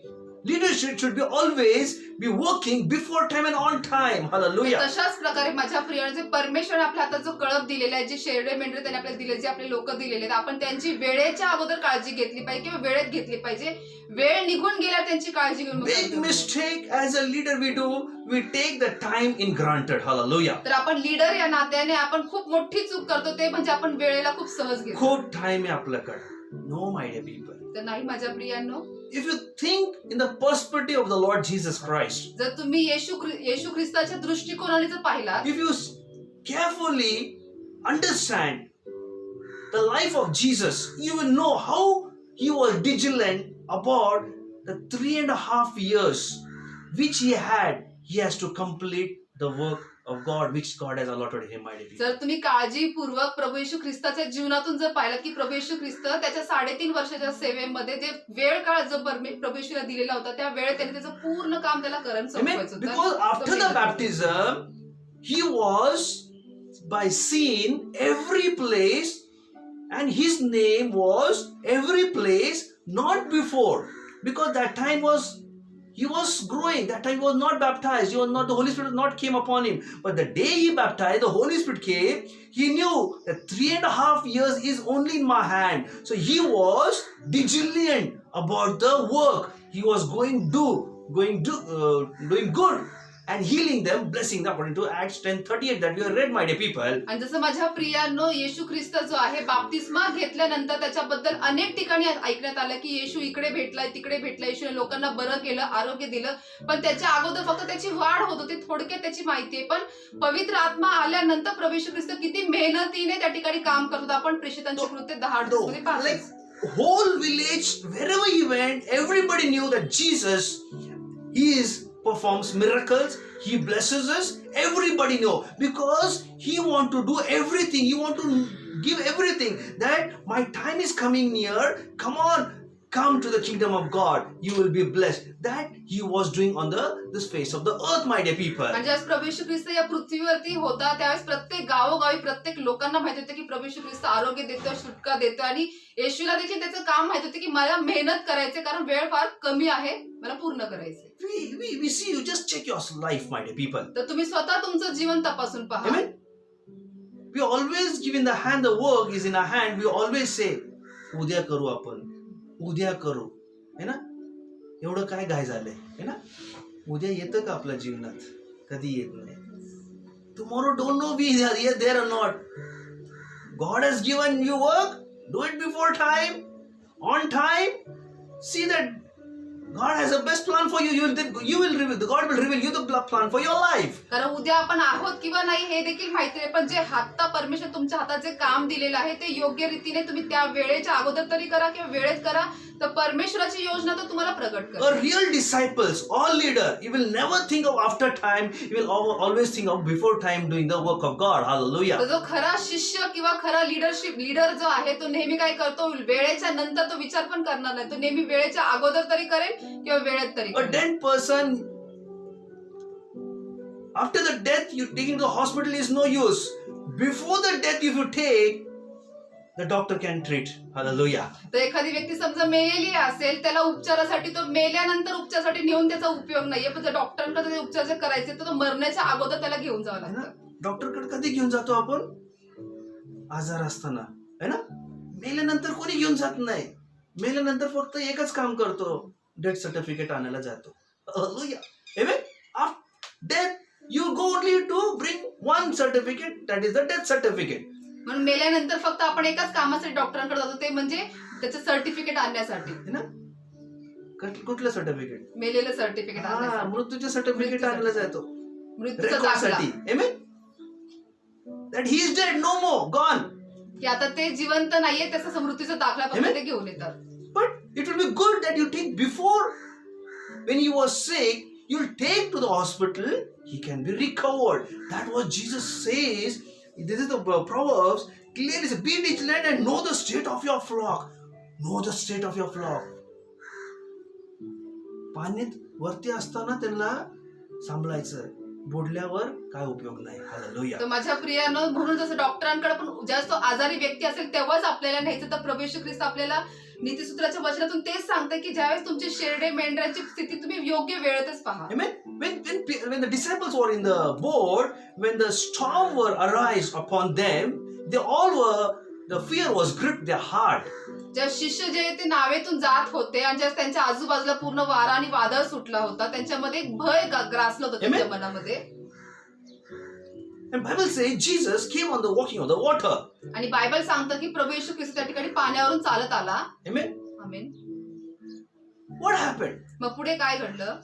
Leadership should be always be working before time and on time. Hallelujah. तशाच प्रकारे माझ्या प्रियाने जे परमेश्वर आपल्या हातात जो कळप दिलेला आहे, जे शेरडे मेंढरे त्याने आपल्याला दिले, जे आपले लोक दिलेले आहेत, आपण त्यांची वेळेच्या अगोदर काळजी घेतली पाहिजे किंवा वेळेत घेतली पाहिजे. वेळ निघून गेल्या त्यांची काळजी घेऊन Big mistake as a leader we do, we take the time in granted. Hallelujah. तर आपण लीडर या नात्याने आपण खूप मोठी चूक करतो, ते म्हणजे आपण वेळेला खूप सहज घेतो. खूप time आहे आपल्याकडे. No, my dear people. तर नाही माझ्या प्रियांनो, If you think in the perspective of the Lord Jesus Christ, जर तुम्ही येशू ख्रिस्ताच्या दृष्टिकोनाने जर पाहिलात, if you carefully understand the life of Jesus, you will know how he was vigilant about the 3.5 years which he has to complete the work of God which God has allotted him, my dear people. जर तुम्ही काळजीपूर्वक प्रभू येशू ख्रिस्ताच्या जीवनातून जर पाहिलं की प्रभू येशू ख्रिस्त त्याच्या 3.5 वर्षाच्या सेवेमध्ये जे वेळ काळ जो प्रभू येशूला दिलेला होता, त्या वेळेत त्याने त्याचं पूर्ण काम त्याला करून Amen. संपवायचं Because after the baptism, he was by seen every place, and his name was every place, not before, because that time he was growing. That time he was not baptized. The Holy Spirit not came upon him. But the day he baptized, the Holy Spirit came. He knew that 3.5 years is only in my hand. So he was vigilant about the work. He was doing good and healing them, blessing them, according to Acts 10:38 that we have read, my dear people. आणि जसं माझ्या प्रियांनो, येशू ख्रिस्त जो आहे बाप्तिस्मा घेतल्यानंतर त्याच्याबद्दल अनेक ठिकाणी ऐकण्यात आलं की येशू इकडे भेटलाय, तिकडे भेटलाय, येशूने लोकांना बरं केलं, आरोग्य दिलं. पण त्याच्या अगोदर फक्त त्याची वाढ होत होती, थोडक्यात त्याची माहिती आहे. पण पवित्र आत्मा आल्यानंतर प्रभू येशू ख्रिस्त किती मेहनतीने त्या ठिकाणी काम करत होता. आपण प्रेषितांची कृत्य 10 मध्ये पाहतो. Like whole village, wherever he went, everybody knew that Jesus performs miracles, he blesses us. Everybody know, because he want to do everything, he want to give everything, that my time is coming near, come to the kingdom of God, you will be blessed. That he was doing on this face of the earth, my dear people. म्हणजे आज प्रभू येशू ख्रिस्त या पृथ्वीवरती होता त्यावेळेस प्रत्येक गावोगावी प्रत्येक लोकांना माहित होतं की प्रभू येशू ख्रिस्त आरोग्य देतो, सुटका देतो. आणि येशूला देखील त्याचं काम माहित होतं की मला मेहनत करायचे, कारण वेळ फार कमी आहे, मला पूर्ण करायचे. We see, you just check your life, my dear people. तर तुम्ही स्वतः तुमचं जीवन तपासून पहा. Amen. We always give in the hand, the work is in our hand. We always say, उद्या करू आपण, उद्या करू, है ना? एवढं काय घाय झालंय, है ना? उद्या येतं का आपल्या जीवनात? कधी येत नाही. Tomorrow don't know we are there or not. God has given you work, do it before time, on time. See that God has a best plan for you. You will reveal. God will reveal you the plan for your life. कारण उद्या आपण आहोत किंवा नाही हे देखील माहिती नाही, पण जे हाता परमेश्वर तुमच्या हातात जे काम दिलेलं आहे ते योग्य रीतीने तुम्ही त्या वेळेच्या अगोदर तरी करा किंवा वेळेत करा, तर परमेश्वराची योजना तर तुम्हाला प्रगट करेल. A real disciples, all leader, you will never think of after time. You will always think of before time doing the work of God. Hallelujah. तर जो खरा शिष्य किंवा खरा लीडर जो आहे तो नेहमी काय करतो, वेळेच्या नंतर तो विचार पण करणार नाही, तो नेहमी वेळेच्या अगोदर तरी करेल किंवा वेळेत तरी. A dead person, after the death, you taking to the hospital is no use. Before the death, if you take, the doctor can treat. Hallelujah. तर एखादी व्यक्ती समजा मेलेली असेल, त्याला उपचारासाठी तो मेल्यानंतर उपचारासाठी नेऊन त्याचा उपयोग नाहीये, पण जर डॉक्टरांकडे उपचार जर करायचे तर तो मरण्याच्या अगोदर त्याला घेऊन जावं लागतं. डॉक्टरकडे कधी घेऊन जातो आपण? आजार असताना, है ना? मेल्यानंतर कोणी घेऊन जात नाही. मेल्यानंतर फक्त एकच काम करतो, डेथ सर्टिफिकेट आणायला जातो. Hallelujah. Amen. After death, you go only to bring one certificate, that is the death certificate. म्हणून मेल्यानंतर फक्त आपण एकाच कामासाठी डॉक्टरांकडे जातो, ते म्हणजे त्याचं सर्टिफिकेट आणण्यासाठी. है ना? कुठलं सर्टिफिकेट? मेलेलं सर्टिफिकेट आणण्यासाठी, मृत्यूचे सर्टिफिकेट आणलं जातो मृत्यूचा रेकॉर्ड दाखला, साठी. Amen? That he is dead, no more, gone. की आता ते जिवंत नाहीये, त्याचा मृत्यूचा दाखला फक्त Amen? ते घेऊन येतात. But it will be good that you take before, when he was sick, you'll take to the hospital, he can be recovered. That what Jesus says. This is the Proverbs. Clearly says, be vigilant and know the state of your flock. Know the state of your flock. पाण्यात वरती असताना त्यांना सांभाळायचं, बुडल्यावर काय उपयोग नाही. Hallelujah. तर माझ्या प्रियानं, म्हणून जसं डॉक्टरांकडे पण ज्यावेळेस तो आजारी व्यक्ती असेल तेव्हाच आपल्याला न्यायचं. तर प्रभू येशू ख्रिस्त आपल्याला नीतिसूत्राच्या वचनातून तेच सांगते की ज्यावेळेस तुमची शेरडे मेंढराची स्थिती तुम्ही योग्य वेळेतच पहा. Amen. When the disciples were in the boat, when the storm were arise upon them, they all were, the fear was gripped their heart. ज्या शिष्य जे ते नावेतून जात होते आणि ज्या त्यांच्या आजूबाजूला पूर्ण वारा आणि वादळ सुटला होता, त्यांच्यामध्ये एक भय ग्रासलं होतं त्यांच्या मनामध्ये. And Bible says Jesus came on the walking on the water. आणि बायबल सांगतं की प्रभू येशू ख्रिस्त त्या ठिकाणी पाण्यावरून चालत आला. Amen. आमेन. What happened? मग पुढे काय घडलं?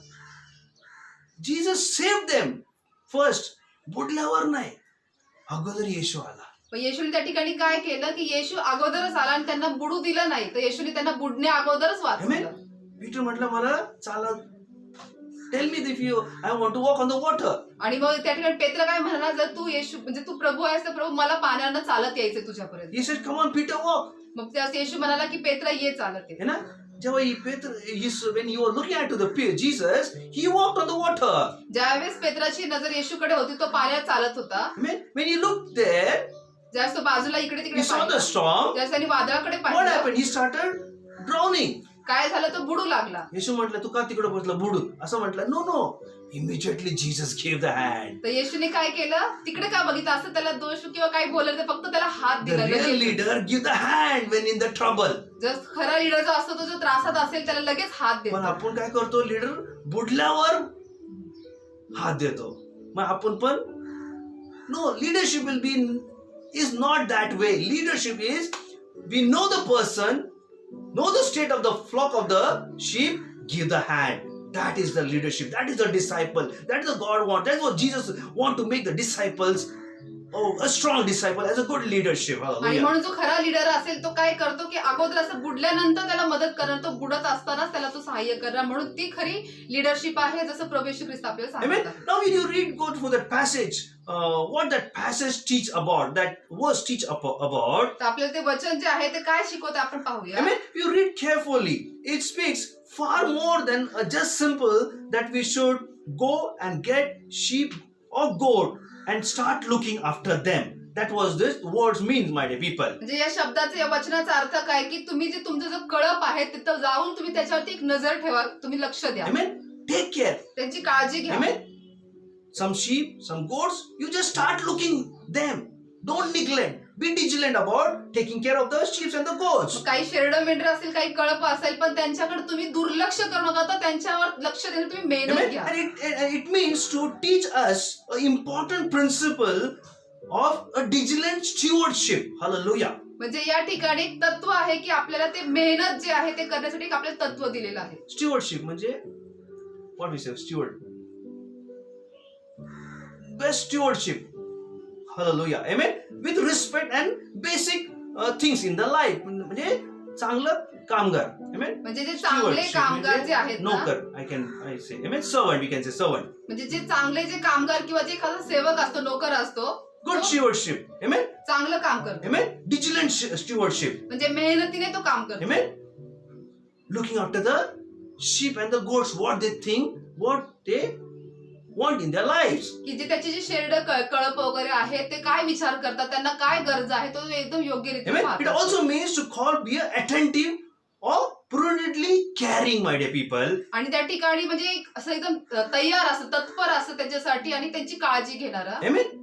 Jesus saved them first. बुडल्यावर नाही, अगोदर येशू आला. पण येशूने त्या ठिकाणी काय केलं की येशू अगोदरच आला आणि त्यांना बुडू दिलं नाही, तर येशूने त्यांना बुडण्या अगोदरच वाचवलं. पीटर म्हटलं मला चाला, tell me if you I want to walk on the water. आणि मग त्या ठिकाणी पेत्र काय म्हणाला, जर तू येशू म्हणजे तू प्रभू आहेस तर प्रभू मला पाण्यानं चालत यायचं तुझ्यापर्यंत. He said, come on Peter, walk. मग त्यास येशू म्हणाला की पेत्र ये चालत ये. है ना? जेव्हा when you were looking at Jesus, he walked on the water. ज्यावेळेस पेत्राची नजर येशूकडे होती, तो पाण्यात चालत होता. Amen. When he looked there, ज्यावेळेस तो बाजूला इकडे तिकडे he saw पाहिलं, the storm. ज्यावेळेस त्यांनी वादळाकडे What पाहिलं, happened? He started drowning. काय झालं, तो बुडू लागला. येशू म्हटलं तू का तिकडे बसला बुडून, असं म्हटलं. No no, immediately Jesus gave the hand. तर येशूने काय केलं, तिकडे का बघितलं, असं त्याला दोष किंवा काही बोललं तर फक्त त्याला हात The दिला. real leader give the hand when in the trouble. जर खरा लीडर जो असतो तो जो त्रासात असेल त्याला लगेच हात पण देतो. आपण काय करतो, लीडर बुडल्यावर हात देतो. मग आपण पण no, leadership will be is not that way. Leadership is, we know the person, know the state of the flock of the sheep, give the hand. That is the leadership. That is the disciple. That is what God wants. That's what Jesus want to make the disciples. Oh, a strong disciple as a good leadership. आणि Hallelujah. म्हणून जो खरा leader असेल तो काय करतो की अगोदर असं बुडल्यानंतर त्याला मदत करणार, तो बुडत असतानाच त्याला तो सहाय्य करणार. म्हणून ती खरी लीडरशिप आहे, जसं प्रभू येशू ख्रिस्त आपल्याला Amen. सांगतात. Now when you read, go for that passage, what that passage teach about, that verse teach about. तर आपल्याला ते वचन जे आहे ते काय शिकवते आपण पाहूया. Amen. If you read carefully, it speaks far more than just simple that we should go and get sheep or goat and start looking after them. That was this words means, my dear people. म्हणजे या शब्दाचा, या वचनाचा अर्थ काय की तुम्ही जे तुमचं जो कळप आहे तिथं जाऊन तुम्ही त्याच्यावरती एक नजर ठेवा, तुम्ही लक्ष द्या. Amen. Take care. त्यांची काळजी घ्या. Amen. Some sheep, some goats, you just start looking them. Don't neglect. Be vigilant about taking care of the sheep and the goats. काही शेरडं मेंढर असेल, काही कळप असेल, पण त्यांच्याकडे तुम्ही दुर्लक्ष करू नका, तर त्यांच्यावर लक्ष देणं तुम्ही मेहनत Amen. घ्या. And it means to teach us an important principle of a vigilant stewardship. Hallelujah. म्हणजे या ठिकाणी एक तत्व आहे की आपल्याला ते मेहनत जे आहे ते करण्यासाठी एक आपल्याला तत्व दिलेलं आहे. Stewardship म्हणजे what we say, steward. Best stewardship. Hallelujah. Amen. With respect and basic things in the life. म्हणजे चांगलं कामगार. Amen. म्हणजे जे चांगले Stewardship कामगार जे आहेत ना, नोकर. I say. Amen. Servant. We can say servant. म्हणजे जे चांगले जे कामगार किंवा जे एखादा सेवक असतो, नोकर असतो, Good तो stewardship. Amen. चांगलं काम करतो. Amen. Vigilant stewardship. म्हणजे मेहनतीने तो काम करतो. Amen. Looking after the sheep and the goats, what they think, what they want in their lives. की जे त्याची जी शेरड कळप वगैरे आहे ते काय विचार करतात, त्यांना काय गरज आहे, तो एकदम योग्य रीतीने Amen. It पाहतात. also means to call, be attentive or prudently caring, my dear people. आणि त्या ठिकाणी म्हणजे असं एकदम तयार असतं, तत्पर असतं त्याच्यासाठी आणि त्यांची काळजी घेणारा. Amen.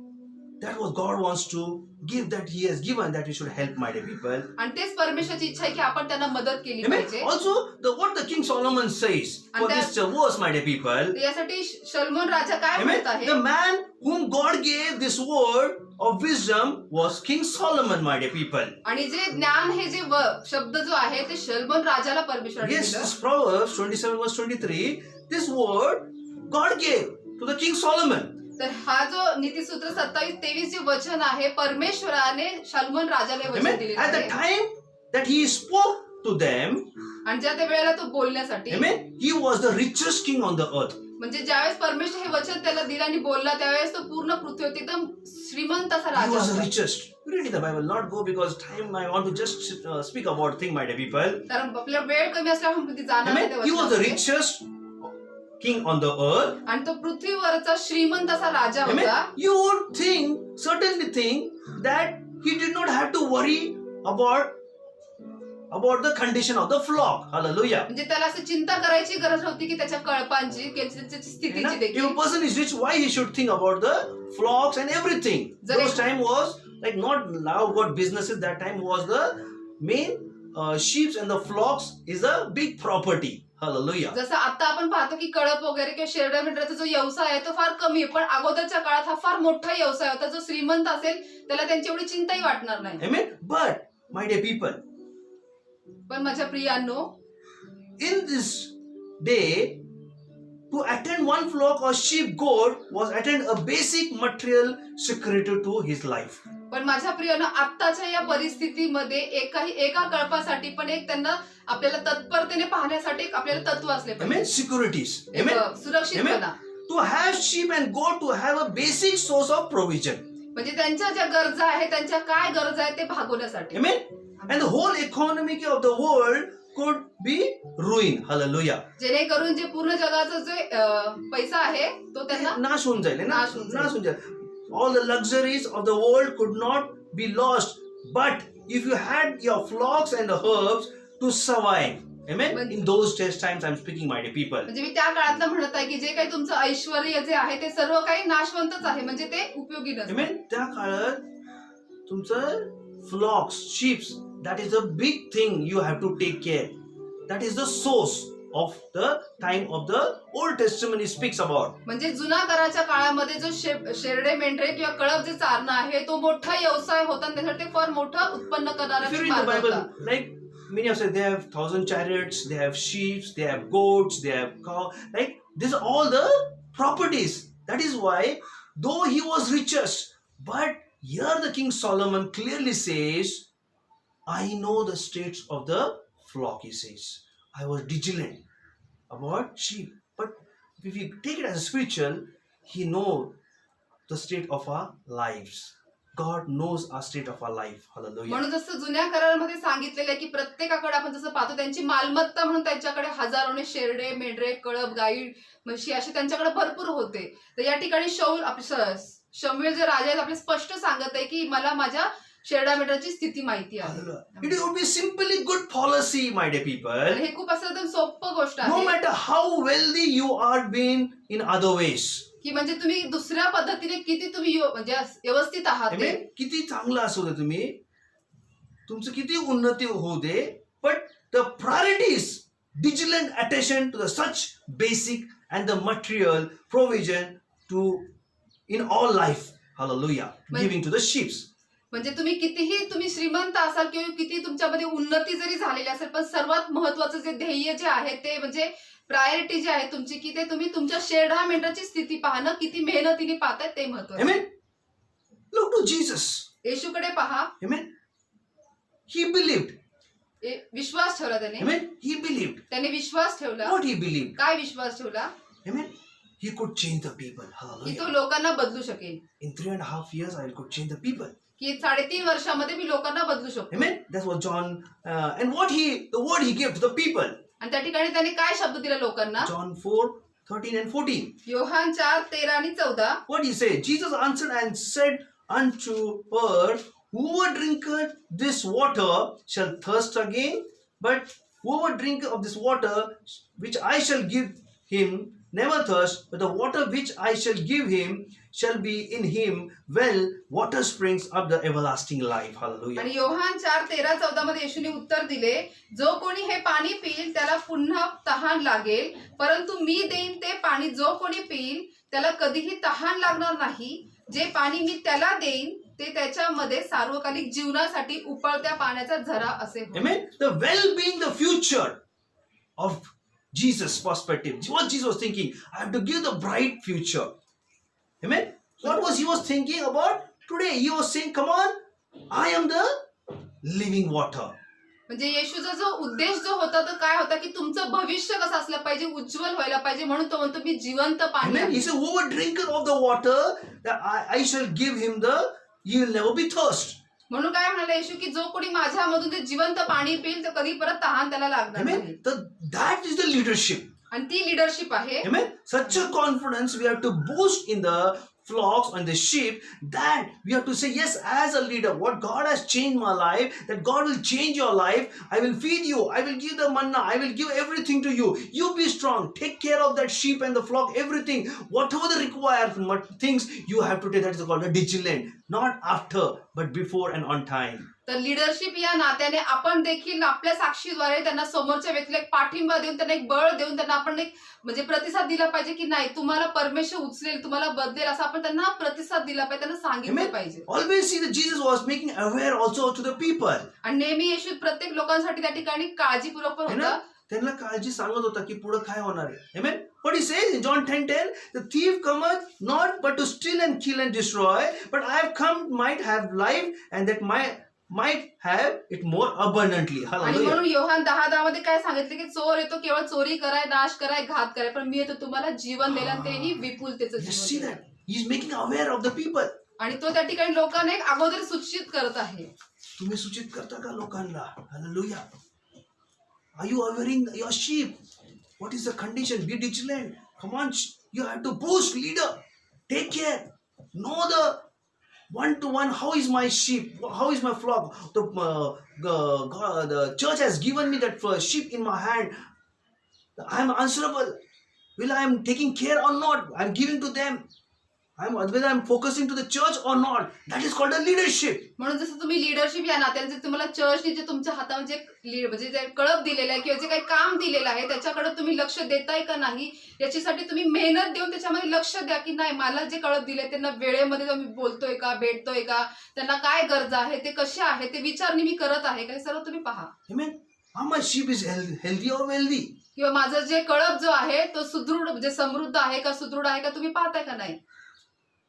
that was God wants to give, that He has given, that we should help, my dear people. आणि तेच परमेश्वराची इच्छा आहे की आपण त्यांना मदत केली Amen. पाहिजे. Also, what the King Solomon says for And this verse, my dear people. तर यासाठी शलोमोन राजा काय Amen. म्हणत आहे? The man whom God gave this word of wisdom was King Solomon, my dear people. आणि जे ज्ञान हे जे शब्द जो आहे ते शलोमोन राजाला परमेश्वराने Yes, दिलं. this Proverbs 27 verse 23, this word God gave to the King Solomon. तर हा जो नीतिसूत्र 27-23 जे वचन आहे परमेश्वराने शलोमोन राजाला वचन Amen. दिलेलं At the आहे. time that he spoke to them, आणि ज्या त्या वेळेला तो बोलण्यासाठी amen, he was the richest king on the earth. म्हणजे ज्यावेळेस परमेश्वर हे वचन त्याला दिलं आणि बोलला त्यावेळेस तो पूर्ण पृथ्वीवरती एकदम श्रीमंत असा He राजा was the होता. richest. Read the Bible, not go because time. I want to just speak about thing, my dear people. कारण आपल्या वेळ कमी असल्यामुळे आपण तिथे जाणार नाही Amen. त्या He was the वचनामध्ये. richest king on the earth. आणि तो पृथ्वीवरचा श्रीमंत असा राजा Amen. होता. You would certainly think that he did not have to worry about the condition of the flock. Hallelujah. म्हणजे त्याला असं चिंता करायची गरज होती की त्याच्या कळपांची त्याची स्थितीची If a देखील. person is rich, why he should think about the flocks and everything? Jare- Those time was like not now what businesses, that time was the main sheep and the flocks is a big property. Hallelujah. जसं आता आपण पाहतो की कळप वगैरे किंवा शेरडा मेंढराचा जो व्यवसाय आहे तो फार कमी आहे, पण अगोदरच्या काळात हा फार मोठा व्यवसाय होता. जो श्रीमंत असेल त्याला त्यांची एवढी चिंताही वाटणार नाही. Amen. But my dear people, पण माझ्या प्रियांनो, in this day, to attend one flock or sheep goat was attend a basic material security to his life. पण माझ्या प्रियांनो, आत्ताच्या या परिस्थितीमध्ये एका कळपासाठी पण एक त्यांना आपल्याला तत्परतेने पाहण्यासाठी एक आपल्याला तत्व असले Amen. पाहिजे. Securities. एक Amen. सुरक्षितपणा. To have sheep and goat to have a basic source of provision. म्हणजे त्यांच्या ज्या गरजा आहेत, त्यांच्या काय गरजा आहेत ते भागवण्यासाठी. Amen. And the whole economy of the world could be ruined. Hallelujah. जेणेकरून जे पूर्ण जगाचा जे पैसा आहे तो त्यांना नाश होऊन जाईल, है ना? नाश होऊन जाईल. नाश होऊन जाईल. All the luxuries of the world could not be lost. But if you had your flocks and the herbs to survive. Amen. But- In those times I'm speaking, my dear people. म्हणजे मी त्या काळातलं म्हणत आहे की जे काही तुमचं ऐश्वर जे आहे ते सर्व काही नाशवंतच आहे, म्हणजे ते उपयोगी नसते. Amen. त्या काळात तुमचं flocks, sheep, that is a big thing you have to take care. That is the source of the time of the Old Testament it speaks about. म्हणजे जुना कराच्या काळामध्ये जो शेरडे मेंढरे किंवा कळप जे चारणं आहे तो मोठा व्यवसाय होता आणि त्यासाठी ते फार मोठं उत्पन्न करणारा If you एक read the मार्ग Bible, होता. like many have said, they have 1,000 chariots, they have sheep, they have goats, they have cow. Like these are all the properties. That is why, though he was richest, but here the King Solomon clearly says, I know the states of the flock, he says. I was vigilant about sheep. But if you take it as a spiritual, he knows the state of our lives. God knows our state of our life. Hallelujah. म्हणून जसं जुन्या करारामध्ये सांगितलेलं आहे की प्रत्येकाकडे आपण जसं पाहतो त्यांची मालमत्ता म्हणून त्यांच्याकडे हजारोने शेरडे मेंढरे कळप गाई म्हशी असे त्यांच्याकडे भरपूर होते. तर या ठिकाणी शमूएल जे राजा आहेत आपले स्पष्ट सांगत आहे की मला माझ्या शेरडा मेंढराची स्थिती माहिती आहे. Hallelujah. It would be simply good policy, my dear आणि people. हे खूप असं एकदम सोपं गोष्ट No आहे matter how wealthy you are being in other ways. की म्हणजे तुम्ही दुसऱ्या पद्धतीने किती तुम्ही म्हणजे व्यवस्थित आहात ते. Amen. किती चांगलं असू दे तुम्ही, तुमचं किती उन्नती होऊ दे, but the priorities, vigilant attention to the such basic and the material provision to in all life. Hallelujah. Giving to the sheep. म्हणजे तुम्ही कितीही तुम्ही श्रीमंत असाल किंवा किती तुमच्यामध्ये उन्नती जरी झालेली असेल, पण सर्वात महत्वाचं जे ध्येय जे आहे ते म्हणजे प्रायोरिटी जी आहे तुमची की ते तुम्ही तुमच्या शेरडा मेंढराची स्थिती पाहणं, किती मेहनतीने पाहताय ते महत्वाचं. Amen. Look to Jesus. येशूकडे पहा. Amen. He believed. विश्वास ठेवला त्याने. Amen. He believed. त्याने विश्वास ठेवला. What he believed. काय विश्वास ठेवला? Amen. He could change the people. की Hallelujah. तो लोकांना बदलू शकेल. In 3.5 years, I could change the people. की 3.5 वर्षामध्ये मी लोकांना बदलू शकतो. Amen. That's what John and the word he gave to the people. आणि त्या ठिकाणी त्याने काय शब्द दिला लोकांना? John 4:13 and 14. योहान 4:13 आणि 14. What he said? Jesus answered and said unto her, whoever drinketh this water shall thirst again, but whoever drinketh of this water which I shall give him never thirst, but the water which I shall give him shall be in him well water springs of the everlasting life. Hallelujah. आणि योहान 4:13-14 मध्ये येशूने उत्तर दिले, जो कोणी हे पाणी पिईल त्याला पुन्हा तहान लागेल, परंतु मी देईन ते पाणी जो कोणी पिईल त्याला कधीही तहान लागणार नाही. जे पाणी मी त्याला देईन ते त्याच्यामध्ये सार्वकालिक जीवनासाठी उकळत्या पाण्याचा झरा असे होईल. Amen. The well being the future of Jesus' perspective. What Jesus was thinking, I have to give the bright future. Amen. What was he was thinking about today? He was saying, come on, I am the living water. म्हणजे येशूचा जो उद्देश जो होता तो काय होता की तुमचं भविष्य कसं असलं पाहिजे, उज्ज्वल व्हायला पाहिजे, म्हणून तो म्हणतो मी जिवंत पाणी Amen. आहे. He said, whoever drinketh of the water, that I shall give him the, he will never be thirst. म्हणून काय म्हणाला येशू की जो कोणी माझ्यामधून ते जिवंत पाणी पिईल तर कधी परत तहान त्याला लागणार नाही. Amen. That is the leadership. आणि ती लिडरशिप आहे. Amen. Such a confidence we have to boost in the flocks and the sheep, that we have to say, yes, as a leader, what God has changed my life, that God will change your life. I will feed you, I will give the manna, I will give everything to you. You be strong, take care of that sheep and the flock, everything, whatever the required things you have to take. That is called a vigilant, not after but before and on time. तर leadership या नात्याने आपण देखील आपल्या साक्षीद्वारे त्यांना समोरच्या व्यक्तीला एक पाठिंबा देऊन, त्यांना एक बळ देऊन, त्यांना आपण एक म्हणजे प्रतिसाद दिला पाहिजे की नाही तुम्हाला परमेश्वर उचलेल, तुम्हाला बदलेल, असं आपण त्यांना प्रतिसाद दिला पाहिजे, त्यांना सांगितलं पाहिजे. Always see that Jesus was making aware also to the people. आणि नेहमी येशू प्रत्येक लोकांसाठी त्या ठिकाणी काळजीपूर्वक पण होता. त्यांना काळजी सांगत होता की पुढे काय होणार आहे. Amen. What he says in John 10:10, the thief cometh not but to steal and kill and destroy, but I have come might have life and that might have it more abundantly. आणि Hallelujah. म्हणून योहान 10:10 मध्ये काय सांगितले की चोर येतो केवळ चोरी कराय, नाश कराय, घात कराय, पण मी येतो तुम्हाला जीवन द्यायला, आणि तेही विपुलतेचं You see Jeevan. that? He is making aware of the people. आणि तो त्या ठिकाणी लोकांना एक अगोदर सूचित करत आहे. तुम्ही सूचित करता का लोकांना? Hallelujah. Are you awareing your sheep? What is the condition? Be vigilant. Come on, you have to boost leader. Take care. Know the one-to-one. How is my sheep? How is my flock? The church has given me that sheep in my hand. I am answerable. Will I am taking care or not? I am giving to them. Whether I am focusing to the church or not. That is called a leadership. म्हणून जसं तुम्ही leadership या नात्याने जे तुम्हाला चर्चने जे तुमच्या हातामध्ये म्हणजे जे कळप दिलेलं आहे किंवा जे काही काम दिलेलं आहे त्याच्याकडे तुम्ही लक्ष देताय का नाही, याच्यासाठी तुम्ही मेहनत देऊन त्याच्यामध्ये लक्ष द्या की नाही मला जे कळप दिले त्यांना वेळेमध्ये मी बोलतोय का, भेटतोय का, त्यांना काय गरजा आहे, ते कसे आहे, ते विचारणी मी करत आहे का, सर्व तुम्ही पहा. Amen. How my sheep is healthy or wealthy? किंवा माझं जे कळप जो आहे तो सुदृढ म्हणजे समृद्ध आहे का, सुदृढ आहे का, तुम्ही पाहताय का नाही.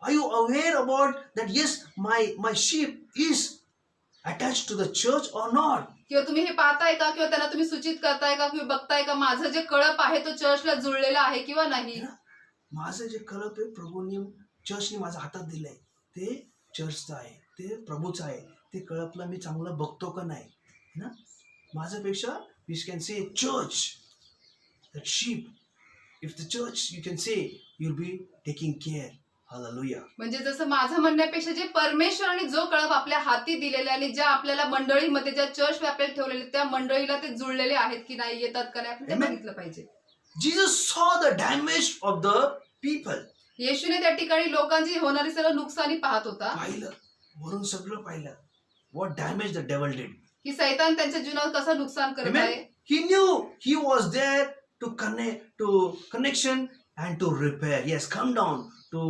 Are you aware about that? Yes, my sheep is attached to the church or not? किंवा तुम्ही हे पाहताय का, किंवा त्यांना तुम्ही सूचित करताय का, किंवा बघताय का माझं जे कळप आहे तो चर्चला जुळलेला आहे किंवा नाही. माझं जे कळप आहे प्रभूंनी चर्चने माझ्या हातात दिलंय, ते चर्चचं आहे, ते प्रभूचं आहे. ते कळपला मी चांगलं बघतो का नाही ना. माझ्यापेक्षा we can say church, that sheep, if the church you can say you'll be taking care. Hallelujah. म्हणजे जसं माझं म्हणण्यापेक्षा जे परमेश्वराने जो कळप आपल्या हाती दिलेला आणि ज्या आपल्याला मंडळीमध्ये ज्या चर्च आपल्याला ठेवलेले त्या मंडळीला ते जुळलेले आहेत की नाही, येतात का नाही, आपण ते बघितलं पाहिजे. Jesus saw the damage of the people. येशूने त्या ठिकाणी लोकांची होणारी सर्व नुकसानी पाहत होता. पाहिलं, वरून सगळं पाहिलं. What damage the devil did. की सैतान त्यांच्या जीवनात कसं नुकसान करत आहे. Amen. He knew he was there to connect, to connection and to repair. He has come down to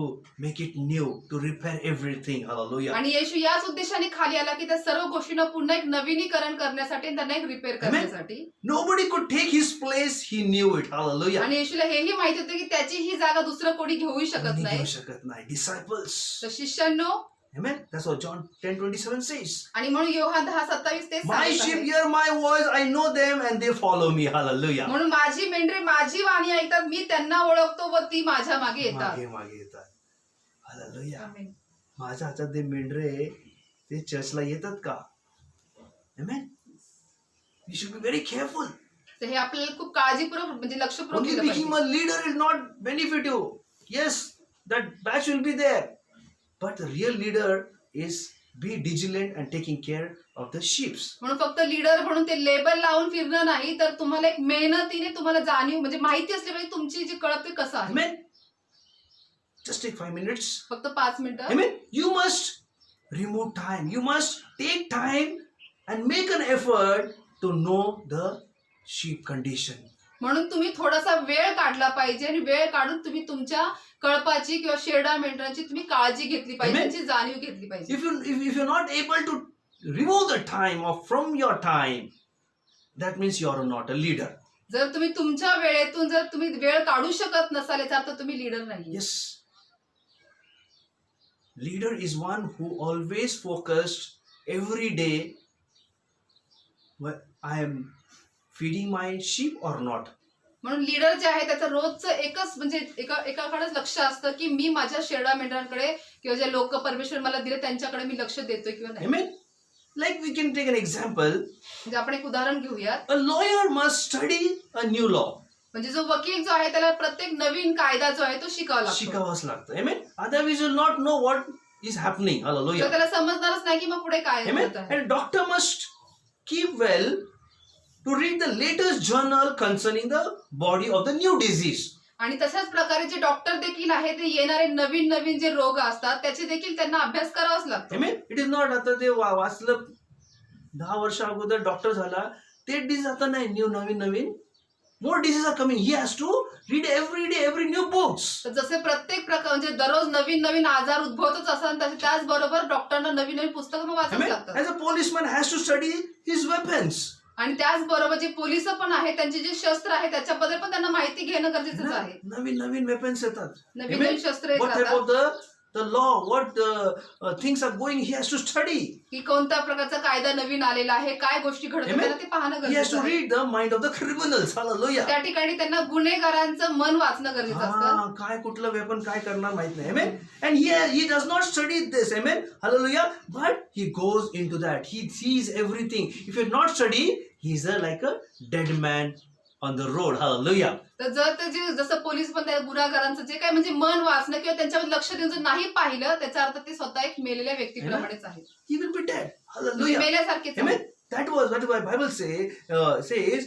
make it new, to repair everything. Hallelujah. आणि येशू याच उद्देशाने खाली आला की त्या सर्व गोष्टींना पुन्हा एक नवीनीकरण करण्यासाठी, त्यांना एक रिपेअर करण्यासाठी. Nobody could take his place. He knew it. Hallelujah. आणि येशूला हेही माहिती होतं की त्याची ही जागा दुसरं कोणी घेऊ शकत नाही. घेऊ शकत नाही. Disciples. तर शिष्यांनो, Amen. That's what John 10:27 says. आणि म्हणून योहान 10:27 तेच My सांगत sheep आहे. hear my voice. I know them and they follow me. Hallelujah. म्हणून माझी मेंढरे माझी वाणी ऐकतात, मी त्यांना ओळखतो व ती माझ्या मागे येतात. मागे येतात. Hallelujah. आमेन. माझ्या हातात ते मेंढरे ते चर्चला येतात का? Amen. We should be very careful. तर हे आपल्याला खूप काळजीपूर्वक म्हणजे लक्षपूर्वक Only केलं becoming पाहिजे. a leader will not benefit you. Yes, that batch will be there. But the real leader is be vigilant and taking care of the sheep. म्हणून फक्त लीडर म्हणून ते लेबल लावून फिरणं नाही, तर तुम्हाला एक मेहनतीने तुम्हाला जाणीव म्हणजे माहिती असली पाहिजे तुमची जी कळप ते कसं आहे. Amen. Just take 5 minutes. फक्त 5 मिनिटं. Amen. You must remove time. You must take time and make an effort to know the sheep condition. म्हणून तुम्ही थोडासा वेळ काढला पाहिजे आणि वेळ काढून तुम्ही तुमच्या कळपाची किंवा शेरडा मेंढरांची तुम्ही काळजी घेतली पाहिजे, Amen. त्यांची जाणीव घेतली पाहिजे. If you're not able to remove the time or from your time, that means you are not a leader. जर तुम्ही तुमच्या वेळेतून जर तुम्ही वेळ काढू शकत नसाल याचा अर्थ तुम्ही लीडर नाही. Yes. Leader is one who always focused every day. Well, I am feeding my sheep or not. म्हणून लीडर जे आहे त्याचं रोजचं एकच म्हणजे एकाकडेच लक्ष असतं की मी माझ्या शेरडा मेंढरांकडे किंवा जे लोक परमेश्वर मला दिले त्यांच्याकडे मी लक्ष देतोय किंवा नाही. Amen. Like we can take an example. म्हणजे आपण एक उदाहरण घेऊयात. A lawyer must study a new law. म्हणजे जो वकील जो आहे त्याला प्रत्येक नवीन कायदा जो आहे तो शिकावा लागतो. शिकावाच लागतं. Amen. Otherwise you will not know what is happening. तर Hallelujah. त्याला समजणारच नाही की मग पुढे काय Amen. होत आहे. And doctor must keep well to read the latest journal concerning the body of the new disease. आणि तशाच प्रकारे जे डॉक्टर देखील आहे ते येणारे नवीन नवीन जे रोग असतात त्याचे देखील त्यांना अभ्यास करावाच लागतो. Amen. It is not आता ते वाचलं 10 वर्ष अगोदर डॉक्टर झाला ते डिझीज आता नाही नवीन more diseases are coming. He has to read every day every new books. तर जसे प्रत्येक प्रकार म्हणजे दररोज नवीन नवीन आजार उद्भवतच असतात त्याचबरोबर डॉक्टरांना नवीन नवीन पुस्तकं वाचावी Amen. लागतात. As a policeman has to study his weapons. आणि त्याचबरोबर जे पोलिस पण आहेत त्यांचे जे शस्त्र आहे त्याच्याबद्दल पण त्यांना माहिती घेणं गरजेचंच आहे. नवीन वेपन्स येतात. नवीन नवीन शस्त्र What type येतात of the law, what things are going, he has to study. की कोणत्या प्रकारचा कायदा नवीन आलेला आहे, काय गोष्टी घडतात Amen. त्याला ते पाहणं He has गरजेचं to आहे. read the mind of the criminals. Hallelujah. त्या ठिकाणी त्यांना गुन्हेगारांचं मन वाचणं गरजेचं असतं. काय कुठलं वेपन काय करणार माहित नाही. Amen. And he does not study this. Amen. Hallelujah. But he goes into that. He sees everything. If you not study, he's like a dead man on the road. Hallelujah. तर जर ते जे जसं police पण त्या गुन्हेगारांचं जे काय म्हणजे मन वाचणं किंवा त्यांच्यावर लक्ष देऊन जर नाही पाहिलं त्याचा अर्थ ते स्वतः एक मेलेल्या व्यक्तीप्रमाणेच आहे. He will be dead. म्हणजे Hallelujah. मेल्यासारखेच Amen. आहे. That was what the Bible says.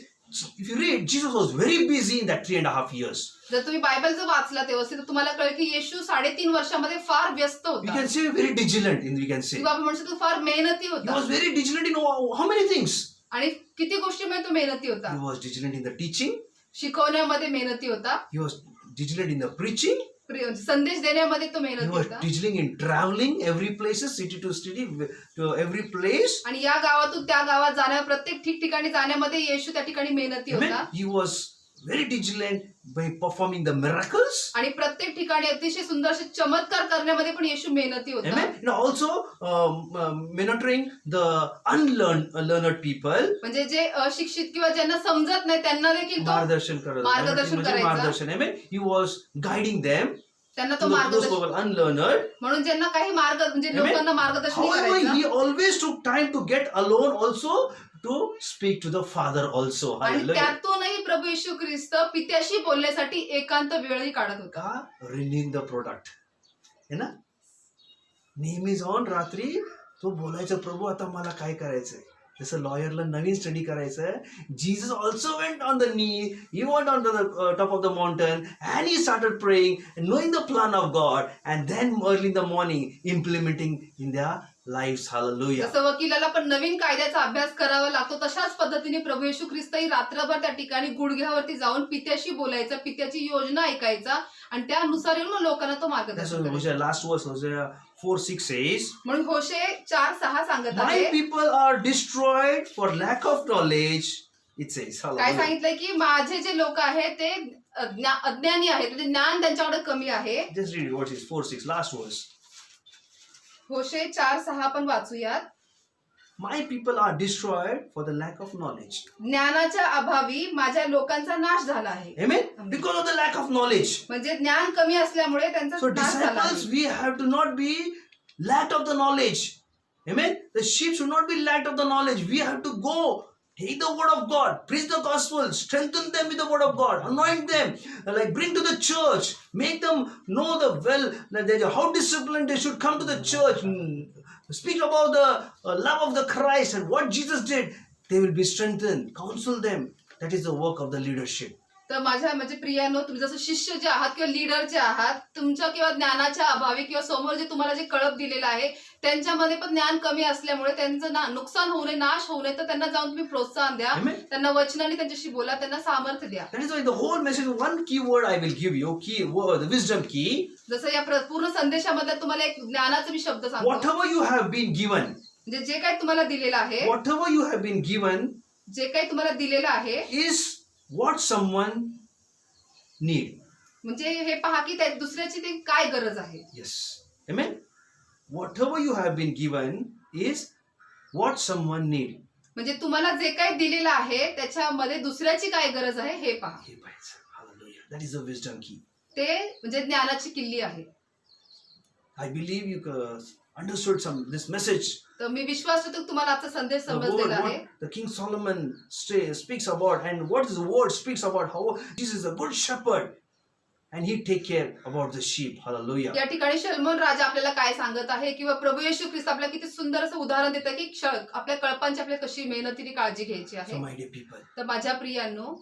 If you read, Jesus was very busy in that 3.5 years. जर तुम्ही बायबल जर वाचला व्यवस्थित तर तुम्हाला कळेल की येशू 3.5 वर्षामध्ये फार व्यस्त We होता. can say very vigilant. We can say किंवा आपण म्हणू शकतो फार मेहनती he होता. was very vigilant in how many things. आणि किती गोष्टीमध्ये तो मेहनती होता. He was vigilant in the teaching. शिकवण्यामध्ये मेहनती होता. He was vigilant in the preaching. संदेश देण्यामध्ये तो He मेहनती was होता. vigilant in traveling every places, city to city, to every place. आणि या गावातून त्या गावात जाण्या प्रत्येक ठिकठिकाणी जाण्यामध्ये येशू त्या ठिकाणी मेहनती Amen. होता. He was very vigilant by performing the miracles. आणि प्रत्येक ठिकाणी अतिशय सुंदर असे चमत्कार करण्यामध्ये पण येशू मेहनती होता. Amen. And also monitoring the unlearned people. म्हणजे जे अशिक्षित किंवा ज्यांना समजत नाही त्यांना देखील तो मार्गदर्शन करत. मार्गदर्शन म्हणजे करायचं. मार्गदर्शन. Amen. He was guiding them. त्यांना तो To those who मार्गदर्शन were unlearned. म्हणून ज्यांना काही मार्ग म्हणजे Amen. लोकांना मार्गदर्शन However, he करायचं. always took time to get alone also to speak to the Father also. आणि Hallelujah. त्यातूनही प्रभू येशू ख्रिस्त पित्याशी बोलण्यासाठी एकांत वेळही काढत होता. का रिन्यूइंग द प्रोडक्ट है ना. नेहमी जाऊन रात्री तो बोलायचं प्रभू आता मला काय करायचंय. जसं लॉयरला नवीन स्टडी करायचं. Jesus also went on the knee. He want on the top of the mountain and he started praying knowing the plan of God and then early in the morning implementing in the lives. Hallelujah. जसं वकिलाला पण नवीन कायद्याचा अभ्यास करावा लागतो तशाच पद्धतीने प्रभू येशू ख्रिस्तही रात्रभर त्या ठिकाणी गुडघ्यावरती जाऊन पित्याशी बोलायचं, पित्याची योजना ऐकायचा आणि त्यानुसार येऊन मग लोकांना तो मार्गदर्शन करायचा. लास्ट वर्स Hosea 4:6 says, म्हणून होशे 4:6 सांगत my आहे people are destroyed for lack of knowledge. It says. काय Hallelujah. सांगितलंय की माझे जे लोक आहेत ते अज्ञानी आहेत म्हणजे ज्ञान त्यांच्याकडे कमी आहे. Just read what is 4:6 last verse. होशे 4:6 पण वाचूयात. My people are destroyed for the lack of knowledge. ज्ञानाच्या अभावी माझ्या लोकांचा नाश झाला आहे. Amen. Amen. Because of the lack of knowledge. म्हणजे ज्ञान कमी असल्यामुळे त्यांचा So नाश झाला disciples, आहे. we have to not be lacked of the knowledge. Amen. The sheep should not be lacked of the knowledge. We have to go. Take the word of God, preach the gospel, strengthen them with the word of God, anoint them, like bring to the church, make them know how disciplined they should come to the church, speak about the love of the Christ and what Jesus did. They will be strengthened, counsel them. That is the work of the leadership. तर माझ्या म्हणजे प्रियांनो, तुम्ही जसं शिष्य जे आहात किंवा leader जे आहात, तुमच्या किंवा ज्ञानाच्या अभावी किंवा समोर जे तुम्हाला जे कळप दिलेलं आहे त्यांच्यामध्ये पण ज्ञान कमी असल्यामुळे त्यांचं नुकसान होऊ नये, नाश होऊ नये, तर त्यांना जाऊन तुम्ही प्रोत्साहन द्या, Amen. त्यांना वचनाने त्यांच्याशी बोला, त्यांना सामर्थ्य द्या. That is why the whole message, one key word I will give you, key word, the wisdom key. जसं या पूर्ण संदेशामध्ये तुम्हाला एक ज्ञानाचा मी शब्द सांगतो. Whatever you have been given, म्हणजे जे काही तुम्हाला दिलेलं आहे, whatever you have been given जे काही तुम्हाला दिलेलं आहे, is what someone need. म्हणजे हे पहा की त्या दुसऱ्याची ते काय गरज आहे. Yes. Amen. Whatever you have been given is what someone need. म्हणजे तुम्हाला जे काही दिलेलं आहे त्याच्यामध्ये दुसऱ्याची काय गरज आहे हे पहा. हे पाहिजे. Hallelujah. That is the wisdom key. ते म्हणजे ज्ञानाची किल्ली आहे. I believe you understood this message. तर मी विश्वास करतो की तुम्हाला आजचा संदेश The word, समजलेला आहे. what the King Solomon speaks about, and what the word speaks about, how Jesus is a good shepherd and he take care about the sheep. Hallelujah. या ठिकाणी शलोमोन राजा आपल्याला काय सांगत आहे किंवा प्रभू येशू ख्रिस्त आपल्याला किती सुंदर असं उदाहरण देतं की आपल्या कळपांची आपल्याला कशी मेहनतीने काळजी घ्यायची So आहे. my dear people, तर माझ्या प्रियांनो,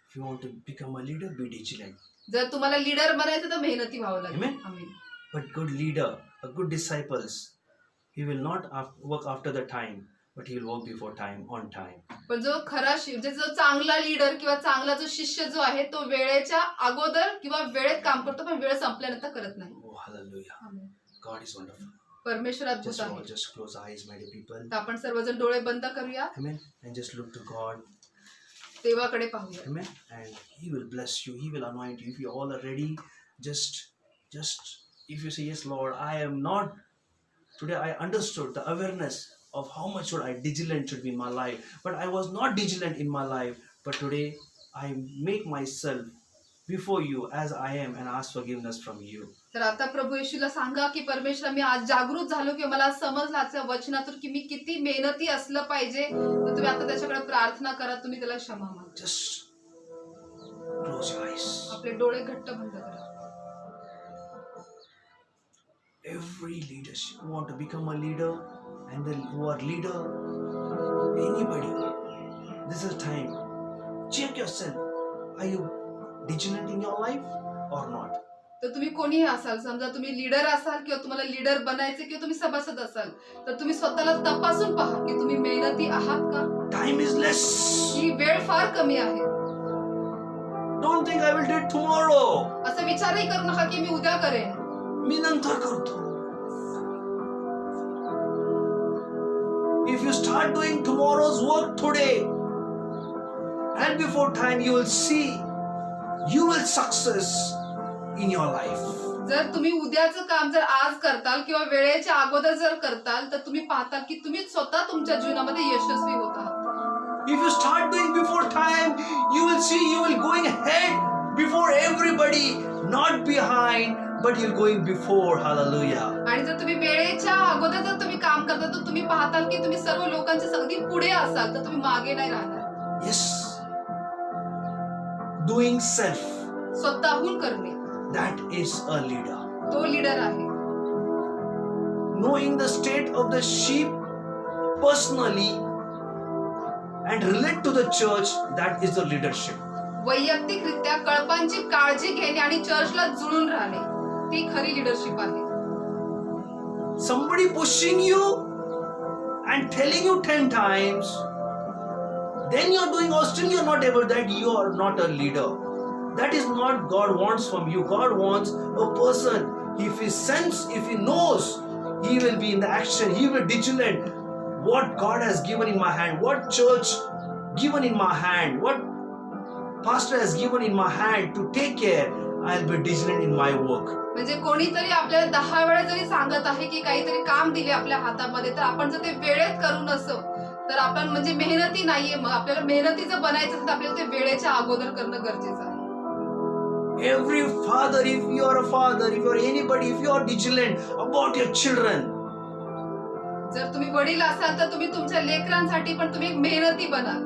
if you want to become a leader, be vigilant. जर तुम्हाला लीडर बनायचं तर मेहनती व्हावं लागेल. Amen. आमीन. But good leader, a good disciples, he will not work after the time, but he will work before time, on time. पण जो खरा म्हणजे जो चांगला लीडर किंवा चांगला जो शिष्य जो आहे तो वेळेच्या अगोदर किंवा वेळेत काम करतो, पण वेळ संपल्यानंतर करत नाही. Oh, hallelujah. आमीन. God is wonderful. परमेश्वर अद्भुत आहे. Just close eyes, my dear people. तर आपण सर्वजण डोळे बंद करूया, Amen. And just look to God. देवाकडे पाहूया. Amen. And he will bless you. He will anoint you. If you all are ready, just if you say, yes, Lord, I am not. Today I understood the awareness of how much diligent should be in my life. But I was not diligent in my life. But today I make myself before you as I am and ask forgiveness from you. तर आता प्रभू येशूला सांगा की परमेश्वर, मी आज जागृत झालो की मला समजलं आजच्या वचनातून की मी किती मेहनती असलं पाहिजे. तर तुम्ही आता त्याच्याकडे प्रार्थना करा, तुम्ही त्याला क्षमा मागा. Just close your eyes. आपले डोळे घट्ट बंद करा. Every leadership who want to become a leader and who are leader, anybody, this is time. Check yourself. Are you diligent in your life or not? तर तुम्ही कोणीही असाल, समजा तुम्ही लीडर असाल किंवा तुम्हाला लीडर बनायचे किंवा तुम्ही सभासद असाल, तर तुम्ही स्वतःला तपासून पहा की तुम्ही मेहनती आहात का. Time is less. ही वेळ फार कमी आहे. Don't think I will do it tomorrow. असं विचारही करू नका की मी उद्या करेन. मी नंतर करतो. If you start doing tomorrow's work today, and before time you will see, you will success in your life. जर तुम्ही उद्याचं काम जर आज करताल किंवा वेळेच्या अगोदर जर करताल, तर तुम्ही पाहताल की तुम्ही स्वतः तुमच्या जीवनामध्ये यशस्वी होत आहात. If you start doing before time, you will see you will going ahead before everybody, not behind, but you're going before. Hallelujah. आणि जर तुम्ही वेळेच्या अगोदर जर तुम्ही काम करता, तर तुम्ही पाहताल की तुम्ही सर्व लोकांच्या अगदी पुढे असाल, तर तुम्ही मागे नाही राहणार. Yes. Doing self. स्वतःहून करणे, That is a leader. तो लीडर आहे. Knowing the state of the sheep personally and relate to the church, that is the leadership. वैयक्तिकरित्या कळपांची काळजी घेणे आणि चर्चला जुळून राहणे, ती खरी लीडरशिप आहे. Somebody pushing you and telling you 10 times, then you're doing or still you're not able, that you are not a leader. That is not God wants from you. God wants a person. If he sense, if he knows, he will be in the action. He will be vigilant. What God has given in my hand, what church given in my hand, what pastor has given in my hand to take care, I'll be vigilant in my work. म्हणजे कोणीतरी आपल्याला 10 वेळा जरी सांगत आहे की काहीतरी काम दिले आपल्या हातामध्ये, तर आपण जर ते वेळेत करू नसो, तर आपण म्हणजे मेहनती नाहीये. मग आपल्याला मेहनतीचं बनायचं तर आपल्याला ते वेळेच्या अगोदर करणं गरजेचं आहे. Every father, if you are a father, if you are anybody, if you are vigilant about your children, जर तुम्ही वडील असाल तर तुम्ही तुमच्या लेकरांसाठी पण तुम्ही एक मेहनती बनाल.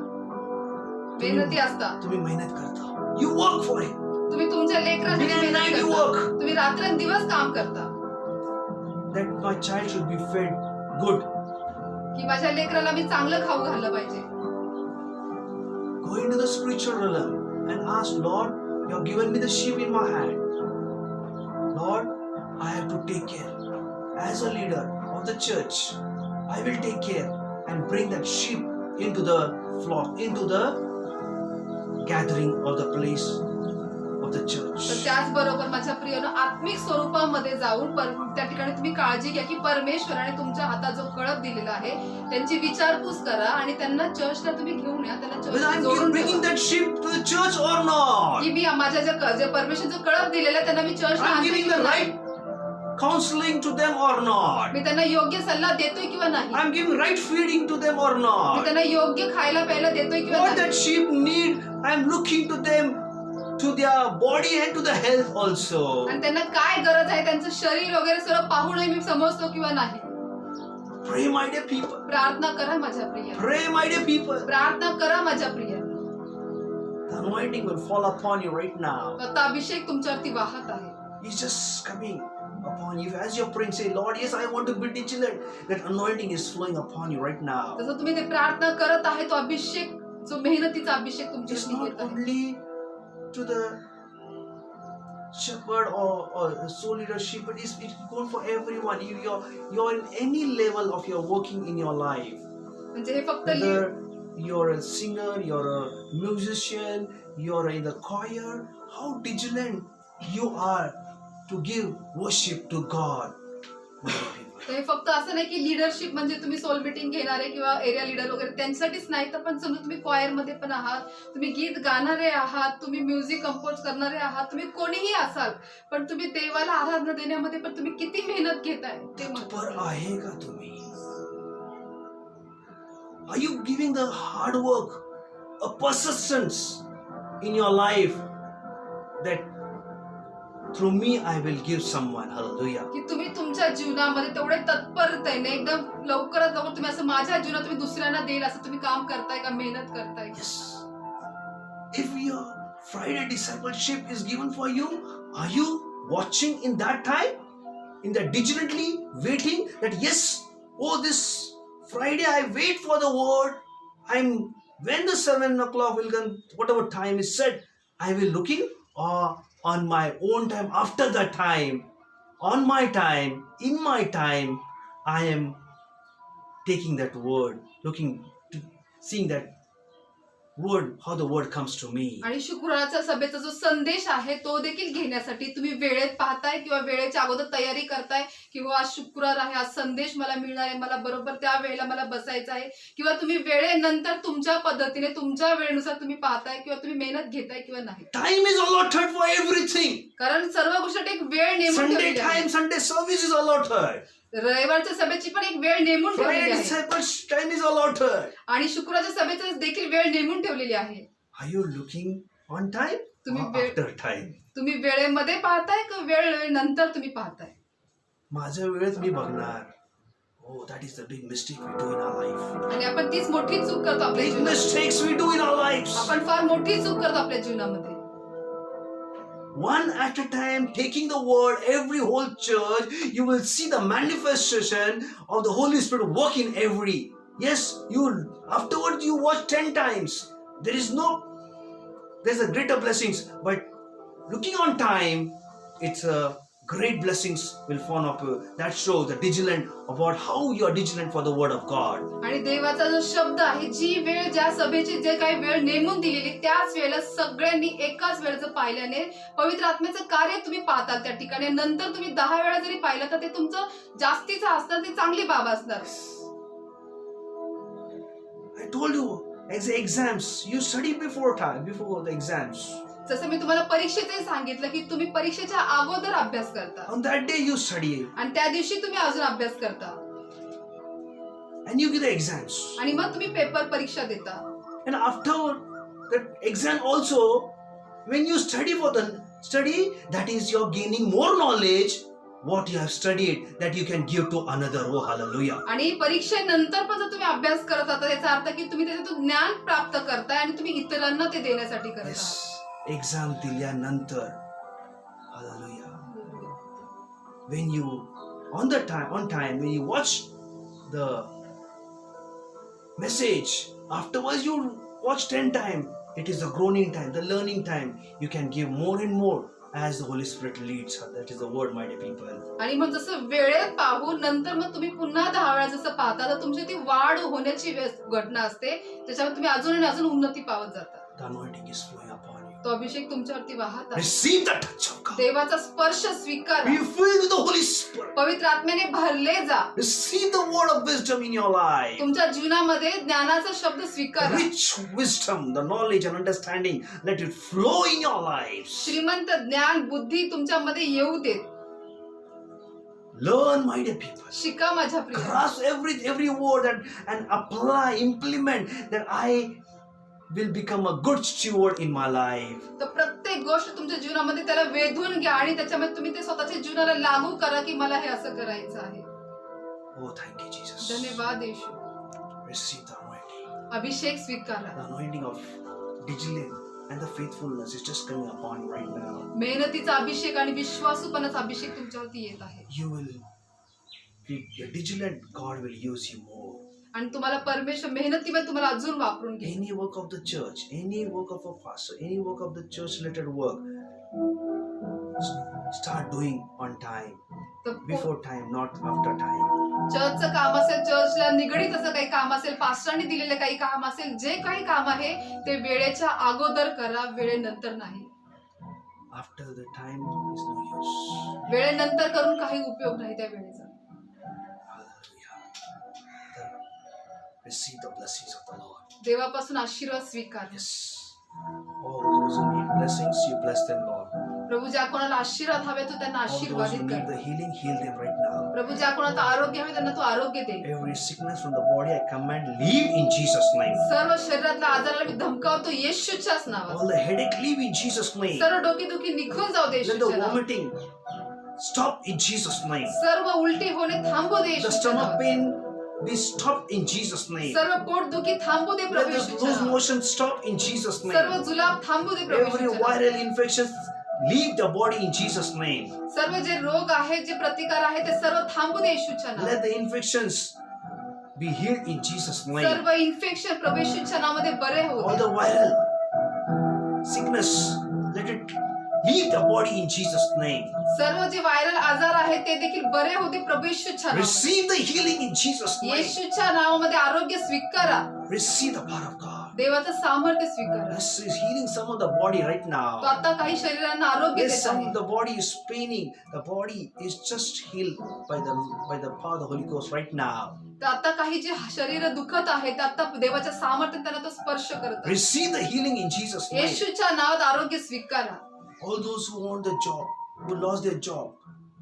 मेहनती असता, तुम्ही मेहनत करता. You work for it. तुम्ही तुमच्या लेकरांसाठी Day and मेहनत night you करता, work. तुम्ही रात्रंदिवस काम करता That my child should be fed good. की माझ्या लेकराला मी चांगलं खाऊ घाललं पाहिजे. Go into the spiritual realm and ask, Lord, you have given me the sheep in my hand. Lord, I have to take care. As a leader of the church, I will take care and bring that sheep into the flock, into the gathering of the place of the तर church. त्याचबरोबर माझ्या प्रियनं आत्मिक स्वरूपामध्ये जाऊन त्या ठिकाणी तुम्ही काळजी घ्या की परमेश्वराने तुमच्या हातात जो कळप दिलेला आहे त्यांची विचारपूस करा आणि त्यांना चर्चला तुम्ही घेऊन या, त्यांना Whether चर्चला I'm जोडून bringing ठेवा. that sheep to the church or not. की मी माझ्या जे परमेश्वर जो कळप दिलेला आहे त्यांना मी चर्चला I'm आणते giving किंवा the नाही. right counseling to them or not. मी त्यांना योग्य सल्ला देतोय किंवा नाही. I'm giving right feeding to them or me not. त्यांना योग्य खायला प्यायला देतोय किंवा What नाही. that sheep need, I'm looking to them, to their body and to the health also. आणि त्यांना काय गरज आहे त्यांचं शरीर वगैरे सर्व पाहूनही मी समजतो किंवा नाही. Pray, my dear people. प्रार्थना करा माझ्या प्रिय, Pray, my dear people. प्रार्थना करा माझ्या प्रिय. The anointing will fall upon you right now. आता अभिषेक तुमच्यावरती वाहत आहे. It's just coming upon you. As you're praying, say, Lord, yes, I want to be vigilant. That anointing is flowing upon you right now. जसं तुम्ही ते प्रार्थना करत आहे तो अभिषेक, जो मेहनतीचा अभिषेक It's तुमच्यावरती not येत आहे. only to the shepherd or the soul leadership, but it's going for everyone. You're in any level of your working in your life. म्हणजे हे फक्त Whether you're a singer, you're a musician, you're in the choir, how vigilant you are to give worship to God. हे फक्त असं नाही की leadership म्हणजे तुम्ही सोल मीटिंग घेणारे किंवा एरिया लीडर वगैरे त्यांच्यासाठीच नाही, तर पण समजा तुम्ही क्वायर मध्ये पण आहात, तुम्ही गीत गाणारे आहात, तुम्ही म्युझिक कंपोज करणारे आहात, तुम्ही कोणीही असाल, पण तुम्ही देवाला आराधना देण्यामध्ये पण तुम्ही किती मेहनत घेताय ते तत्पर महत्त्वाचं. आहे का तुम्ही? Are you giving the hard work, a persistence in your life that through me I will give someone? Hallelujah. की तुम्ही तुमच्या जीवनामध्ये तेवढे तत्परतेने एकदम लवकरात लवकर तुम्ही असं माझ्या जीवनात तुम्ही दुसऱ्यांना देईल असं तुम्ही काम करताय का, मेहनत करताय? Yes. If your Friday discipleship is given for you, are you watching in that time? In that diligently waiting that yes, oh, this Friday I wait for the word. When the 7 o'clock will come, whatever time is set, I will looking, or on my own time, after that time, on my time, in my time, I am taking that word, looking to seeing that word, how the word comes to me. आणि शुक्रवारच्या सभेचा जो संदेश आहे तो देखील घेण्यासाठी तुम्ही वेळेत पाहताय किंवा वेळेच्या अगोदर तयारी करताय, किंवा आज शुक्रवार आहे, आज संदेश मला मिळणार आहे, मला बरोबर त्या वेळेला मला बसायचं आहे, किंवा तुम्ही वेळेनंतर तुमच्या पद्धतीने तुमच्या वेळेनुसार तुम्ही पाहताय किंवा तुम्ही मेहनत घेताय किंवा नाही. Time is allotted for everything. कारण सर्व गोष्टी एक वेळ नेमून Sunday ठेवलेली आहे. time, Sunday service is allotted. रविवारच्या सभेची पण एक वेळ नेमून ठेवलेली Friday आहे disciples time is allotted. आणि शुक्रवारच्या सभेची देखील वेळ नेमून ठेवलेली आहे. Are you looking on time तुम्ही or वेळ- after time? तुम्ही वेळेमध्ये पाहताय का वेळ नंतर तुम्ही पाहताय? माझ्या वेळेत मी बघणार. Oh, that is the big mistake we do in our life. आणि आपण तीच मोठी चूक करतो आपल्या Big जीवनात. mistakes we do in our lives. आपण फार मोठी चूक करतो आपल्या जीवनामध्ये. One at a time, taking the word, every whole church, you will see the manifestation of the Holy Spirit work in every. Yes, afterwards you watch 10 times. There's a greater blessings, but looking on time, it's a great blessings will fall up. That shows the vigilant about how you are vigilant for the word of God. आणि देवाचा जो शब्द आहे, जी वेळ ज्या सभेची जे काही वेळ नेमून दिलेली त्याच वेळेला सगळ्यांनी एकाच वेळेचं पाहिल्याने पवित्र आत्म्याचं कार्य तुम्ही पाहतात त्या ठिकाणी. नंतर तुम्ही 10 वेळा जरी पाहिलं तर ते तुमचं जास्तीचं असणार, ती चांगली बाब असणार. I told you, exams, you study before the exams. जसं मी तुम्हाला परीक्षेचंही सांगितलं की तुम्ही परीक्षेच्या अगोदर अभ्यास करता On that day you study आणि त्या दिवशी तुम्ही अजून अभ्यास करता and you give the exams. आणि मग तुम्ही पेपर परीक्षा देता. And after that exam also, when you study for the study, that is you're gaining more knowledge, what you have studied, that you can give to another. Oh, hallelujah. आणि परीक्षेनंतर पण जर तुम्ही अभ्यास करत आता याचा अर्थ की तुम्ही त्याच्यातून ज्ञान प्राप्त करताय आणि तुम्ही इतरांना ते देण्यासाठी करत Yes, आहात. exam दिल्यानंतर, hallelujah. When you on time, when you watch the message, afterwards you watch 10 times. It is the growing time, the learning time. You can give more and more as the Holy Spirit leads. That is the word, my dear people. आणि मग जसं वेळेत पाहून नंतर मग तुम्ही पुन्हा 10 वेळा जसं पाहता तर तुमची ती वाढ होण्याची घटना असते, त्याच्यावर तुम्ही अजून आणि अजून उन्नती पावत जाता. The anointing is flowing upon you. तो अभिषेक तुमच्यावरती वाहत आहे. Receive the touch of God. देवाचा स्पर्श स्वीकारा. Be filled with the Holy Spirit. पवित्र आत्म्याने भरले जा. Receive the word of wisdom in your life. तुमच्या जीवनामध्ये ज्ञानाचा शब्द स्वीकारा. Rich wisdom, the knowledge and understanding, let it flow in your lives. श्रीमंत ज्ञान बुद्धी तुमच्यामध्ये येऊ देत. Learn, my dear people. शिका माझ्या प्रिय. Grasp every word and apply, implement, that I will become a good steward in my life. तर प्रत्येक गोष्ट तुमच्या जीवनामध्ये त्याला वेधून घ्या आणि त्याच्यामध्ये तुम्ही ते स्वतःच्या जीवनाला लागू करा की मला हे असं करायचं आहे. Oh, thank you, Jesus. धन्यवाद येशू. Receive the anointing. अभिषेक स्वीकारा. The anointing of diligence and the faithfulness is just coming upon you right now. मेहनतीचा अभिषेक आणि विश्वासूपणाचा अभिषेक तुमच्यावरती येत आहे. You will be vigilant. God will use you more. आणि तुम्हाला परमेश्वर मेहनतीमध्ये तुम्हाला अजून वापरून घे. Any work of the church, any work of a pastor, any work of the church related work, start doing on time, तर before time, not after time. चर्चचं काम असेल, चर्चला निगडीत असं काही काम असेल, पास्टरांनी दिलेलं काही काम असेल, जे काही काम आहे ते वेळेच्या अगोदर करा, वेळेनंतर नाही. After the time is no use. वेळेनंतर करून काही उपयोग नाही त्या वेळेचा. Receive the blessings of the Lord. देवापासून आशीर्वाद स्वीकार. Yes. All those who need blessings, you bless them, Lord. प्रभू ज्या कोणाला आशीर्वाद हवे तो त्यांना All those who आशीर्वादित need कर. the healing, heal them right now. प्रभू ज्या कोणाला आरोग्य हवे त्यांना तू आरोग्य दे. Every sickness from the body, I command, leave in Jesus' name. सर्व शरीरातल्या आजाराला मी धमकावतो येशूच्याच नावात. All the headache, leave in Jesus' name. सर्व डोकेदुखी निघून जाऊ दे Let the येशूच्या नावात. vomiting stop in Jesus' name. सर्व उलटी होणे थांबू दे The येशूच्या stomach नावात. pain be stopped in Jesus' name. सर्व पोटदुखी थांबू दे प्रभू Let येशूच्या those नावात. motions stop in Jesus' सर्व name. जुलाब थांबू दे प्रभू Every येशूच्या नावात. viral infections leave the body in Jesus' name. सर्व जे रोग आहेत जे प्रतिकार आहेत ते सर्व थांबू दे येशूच्या नावात. Let the infections be healed in Jesus' name. सर्व इन्फेक्शन प्रभू येशूच्या नावामध्ये बरे होऊ All they. the viral sickness, let it leave the body in Jesus' name. सर्व जे व्हायरल आजार आहेत ते देखील बरे होते प्रभू येशूच्या नावात. Receive the healing in Jesus' name. येशूच्या नावामध्ये आरोग्य स्वीकारा. Receive the power of God. देवाचं सामर्थ्य स्वीकारा. This is healing some of the body right तो now. आता काही शरीरांना आरोग्य Yes, देत some आहे. of the body is paining. The body is just healed by the power of the Holy Ghost right now. तर आता काही जे शरीर दुखत आहेत ते आता देवाच्या सामर्थ्याने त्यांना तो स्पर्श करत आहे. Receive the healing in Jesus' name. येशूच्या नावात आरोग्य स्वीकारा. All those who want the job, who lost their job,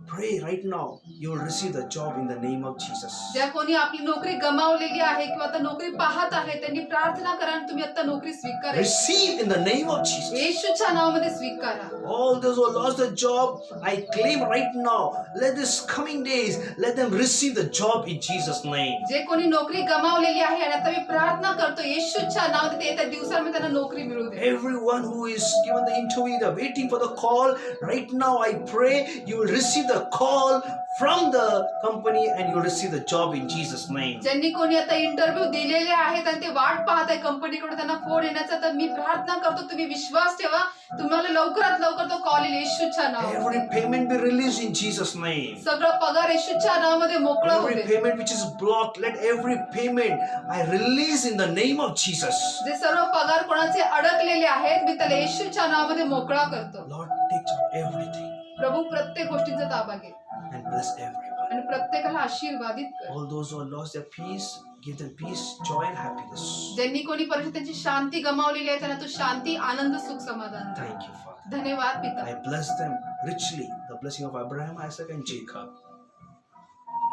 pray right now. You will receive the job in the name of Jesus. ज्या कोणी आपली नोकरी गमावलेली आहे किंवा आता नोकरी पाहत आहे त्यांनी प्रार्थना करा आणि तुम्ही आता नोकरी स्वीकारा. Receive in the name of Jesus. येशूच्या नावामध्ये स्वीकारा. All those who lost their job, I claim right now, let this coming days, let them receive the job in Jesus' name. जे कोणी नोकरी गमावलेली आहे आणि आता मी प्रार्थना करतो येशूच्या नावात ते येत्या दिवसांमध्ये त्यांना नोकरी मिळू दे. Everyone who is given the interview, they're waiting for the call. Right now, I pray you will receive the call from the company and you will receive the job in Jesus' name. ज्यांनी कोणी आता interview दिलेले आहेत आणि ते वाट पाहत आहे कंपनीकडून त्यांना फोन येण्याचा तर मी प्रार्थना करतो तुम्ही विश्वास ठेवा तुम्हाला लवकरात लवकर तो कॉल येईल येशूच्या नावात. Every payment be released in Jesus' name. सगळं पगार येशूच्या नावामध्ये मोकळं होऊ Every they. payment which is blocked, let every payment I release in the name of Jesus. जे सर्व पगार कोणाचे अडकलेले आहेत मी त्याला येशूच्या नावामध्ये मोकळा करतो. Lord, take charge of everything प्रभू प्रत्येक गोष्टीचा ताबा घे and bless everyone. आणि प्रत्येकाला आशीर्वादित कर. All those who have lost their peace, give them peace, joy and happiness. ज्यांनी कोणी परिस्थिती त्यांची शांती गमावलेली आहे त्यांना तू शांती आनंद सुख समाधान दे. Thank you, Father. धन्यवाद पिता. I bless them richly. The blessing of Abraham, Isaac and Jacob.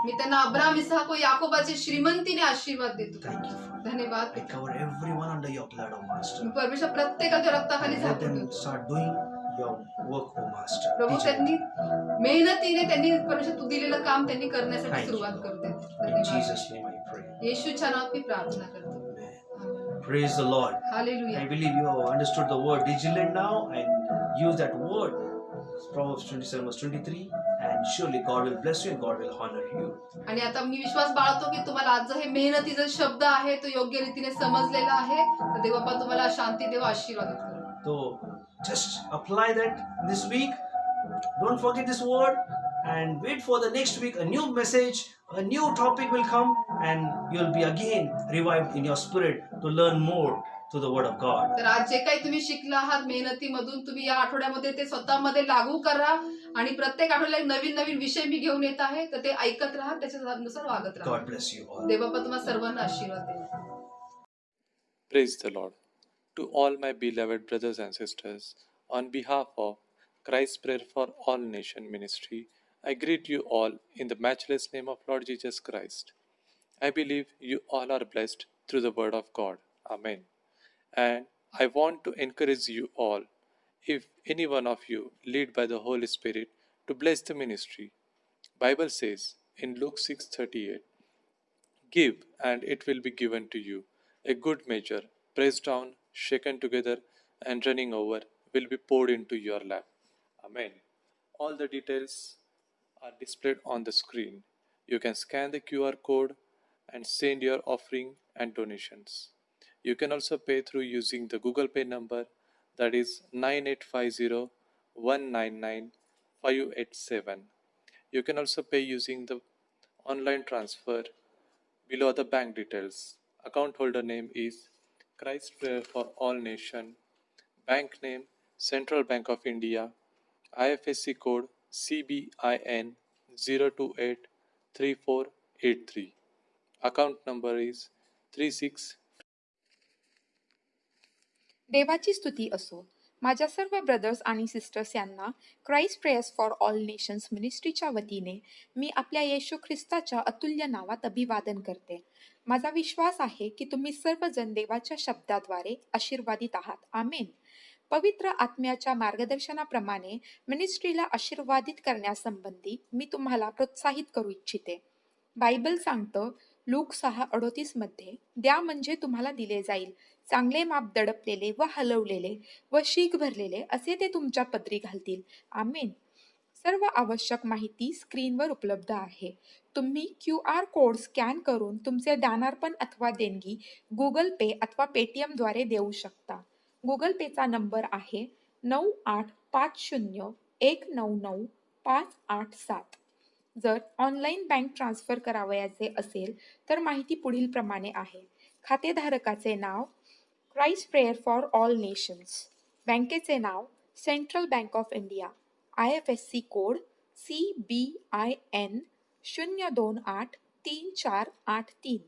मी त्यांना अब्राम इसाक व याकोबाचे श्रीमंतीने आशीर्वाद देतो. Thank you, Father. धन्यवाद I पिता. cover everyone under your blood, O Master. मी परमेश्वर प्रत्येकाच्या रक्ताखाली Let झाकून them ठेवतो. start doing your work, O Master. Prabhu Teach त्यांनी them. मेहनतीने त्यांनी परमेश्वर तू दिलेलं काम त्यांनी करण्यासाठी Thank you. सुरुवात करते. In धन्यवाद. Jesus' name I pray. येशूच्या नावात मी प्रार्थना करतो. Amen. Praise the Lord. Hallelujah. I believe you have understood the word vigilant now and use that word. Proverbs 27 verse 23 and surely God will bless you and God will honor you. आणि आता मी विश्वास बाळगतो की तुम्हाला आज जो हे मेहनतीचा शब्द आहे तो योग्य रीतीने समजलेला आहे. तर देव बाप्पा तुम्हाला शांती देव, आशीर्वादित करो. So just apply that this week. Don't forget this word and wait for the next week. A new message, a new topic will come, and you'll be again revived in your spirit to learn more to the word of God. तर आज जे काही तुम्ही शिकला आहात मेहनतीमधून, तुम्ही या आठवड्यामध्ये ते स्वतःमध्ये लागू करा आणि प्रत्येक आठवड्याला एक नवीन नवीन विषय मी घेऊन येत आहे. तर ते ऐकत राहा, त्याच्यानुसार वागत राहा. God bless you all. देव बाप्पा तुम्हाला सर्वांना आशीर्वाद देईल. Praise the Lord. To all my beloved brothers and sisters, on behalf of Christ's Prayer for All Nation Ministry, I greet you all in the matchless name of Lord Jesus Christ. I believe you all are blessed through the Word of God. Amen. And I want to encourage you all, if any one of you lead by the Holy Spirit, to bless the ministry. Bible says in Luke 6:38, "Give, and it will be given to you. A good measure, pressed down, shaken together, and running over, will be poured into your lap." Amen. All the details are displayed on the screen. You can scan the QR code and send your offering and donations. You can also pay through using the Google Pay number, that is 9850-199-587. You can also pay using the online transfer. Below are the bank details. Account holder name is Christ Prayer for All Nation. Bank name Central Bank of India. IFSC code CBIN 0283483. Account number is 36. देवाची स्तुती असो. माझ्या सर्व brothers आणि sisters यांना Christ Prayers for All Nations मिनिस्ट्रीच्या वतीने मी आपल्या येशू ख्रिस्ताच्या अतुल्य नावात अभिवादन करते. माझा विश्वास आहे की तुम्ही सर्वजण देवाच्या शब्दाद्वारे आशीर्वादित आहात. आमेन. पवित्र आत्म्याच्या मार्गदर्शनाप्रमाणे मिनिस्ट्रीला आशीर्वादित करण्यासंबंधी मी तुम्हाला प्रोत्साहित करू इच्छिते. बायबल सांगतं लूक 6:38 मध्ये, "द्या म्हणजे तुम्हाला दिले जाईल, चांगले माप दडपलेले व हलवलेले व शीख भरलेले असे ते तुमच्या पदरी घालतील." आमेन. सर्व आवश्यक माहिती स्क्रीनवर उपलब्ध आहे. तुम्ही QR कोड स्कॅन करून तुमचे दानार्पण अथवा देणगी गुगल पे अथवा पेटीएमद्वारे देऊ शकता. गुगल पेचा नंबर आहे 9850199587. जर ऑनलाईन बँक ट्रान्सफर करावयाचे असेल तर माहिती पुढील प्रमाणे आहे. खातेधारकाचे नाव Christ Prayer for All Nations, बँकेचे नाव Central Bank of India, IFSC code CBIN 0283483,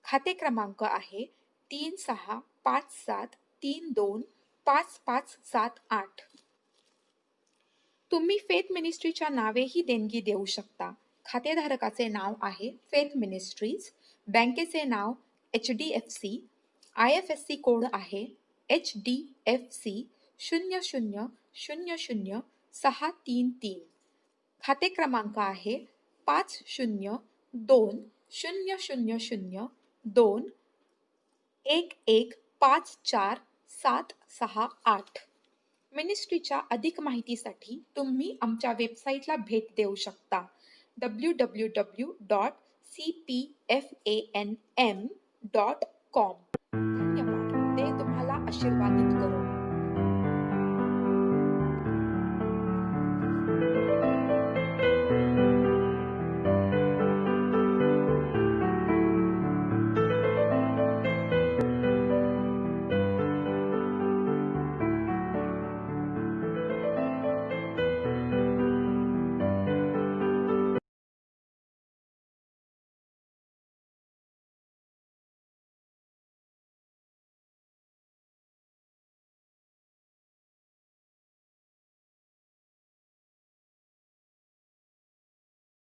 खाते क्रमांक आहे 3657325578. तुम्ही फेथ मिनिस्ट्रीच्या नावेही देणगी देऊ शकता. खातेधारकाचे नाव आहे फेथ मिनिस्ट्रीज, बँकेचे नाव HDFC, IFSC कोड आहे HDFC 0000633, खाते क्रमांक आहे 50200001154768. मिनिस्ट्रीच्या अधिक माहितीसाठी तुम्ही आमच्या वेबसाईटला भेट देऊ शकता www.cpfanm.com. धन्यवाद. ते तुम्हाला आशीर्वादित करो.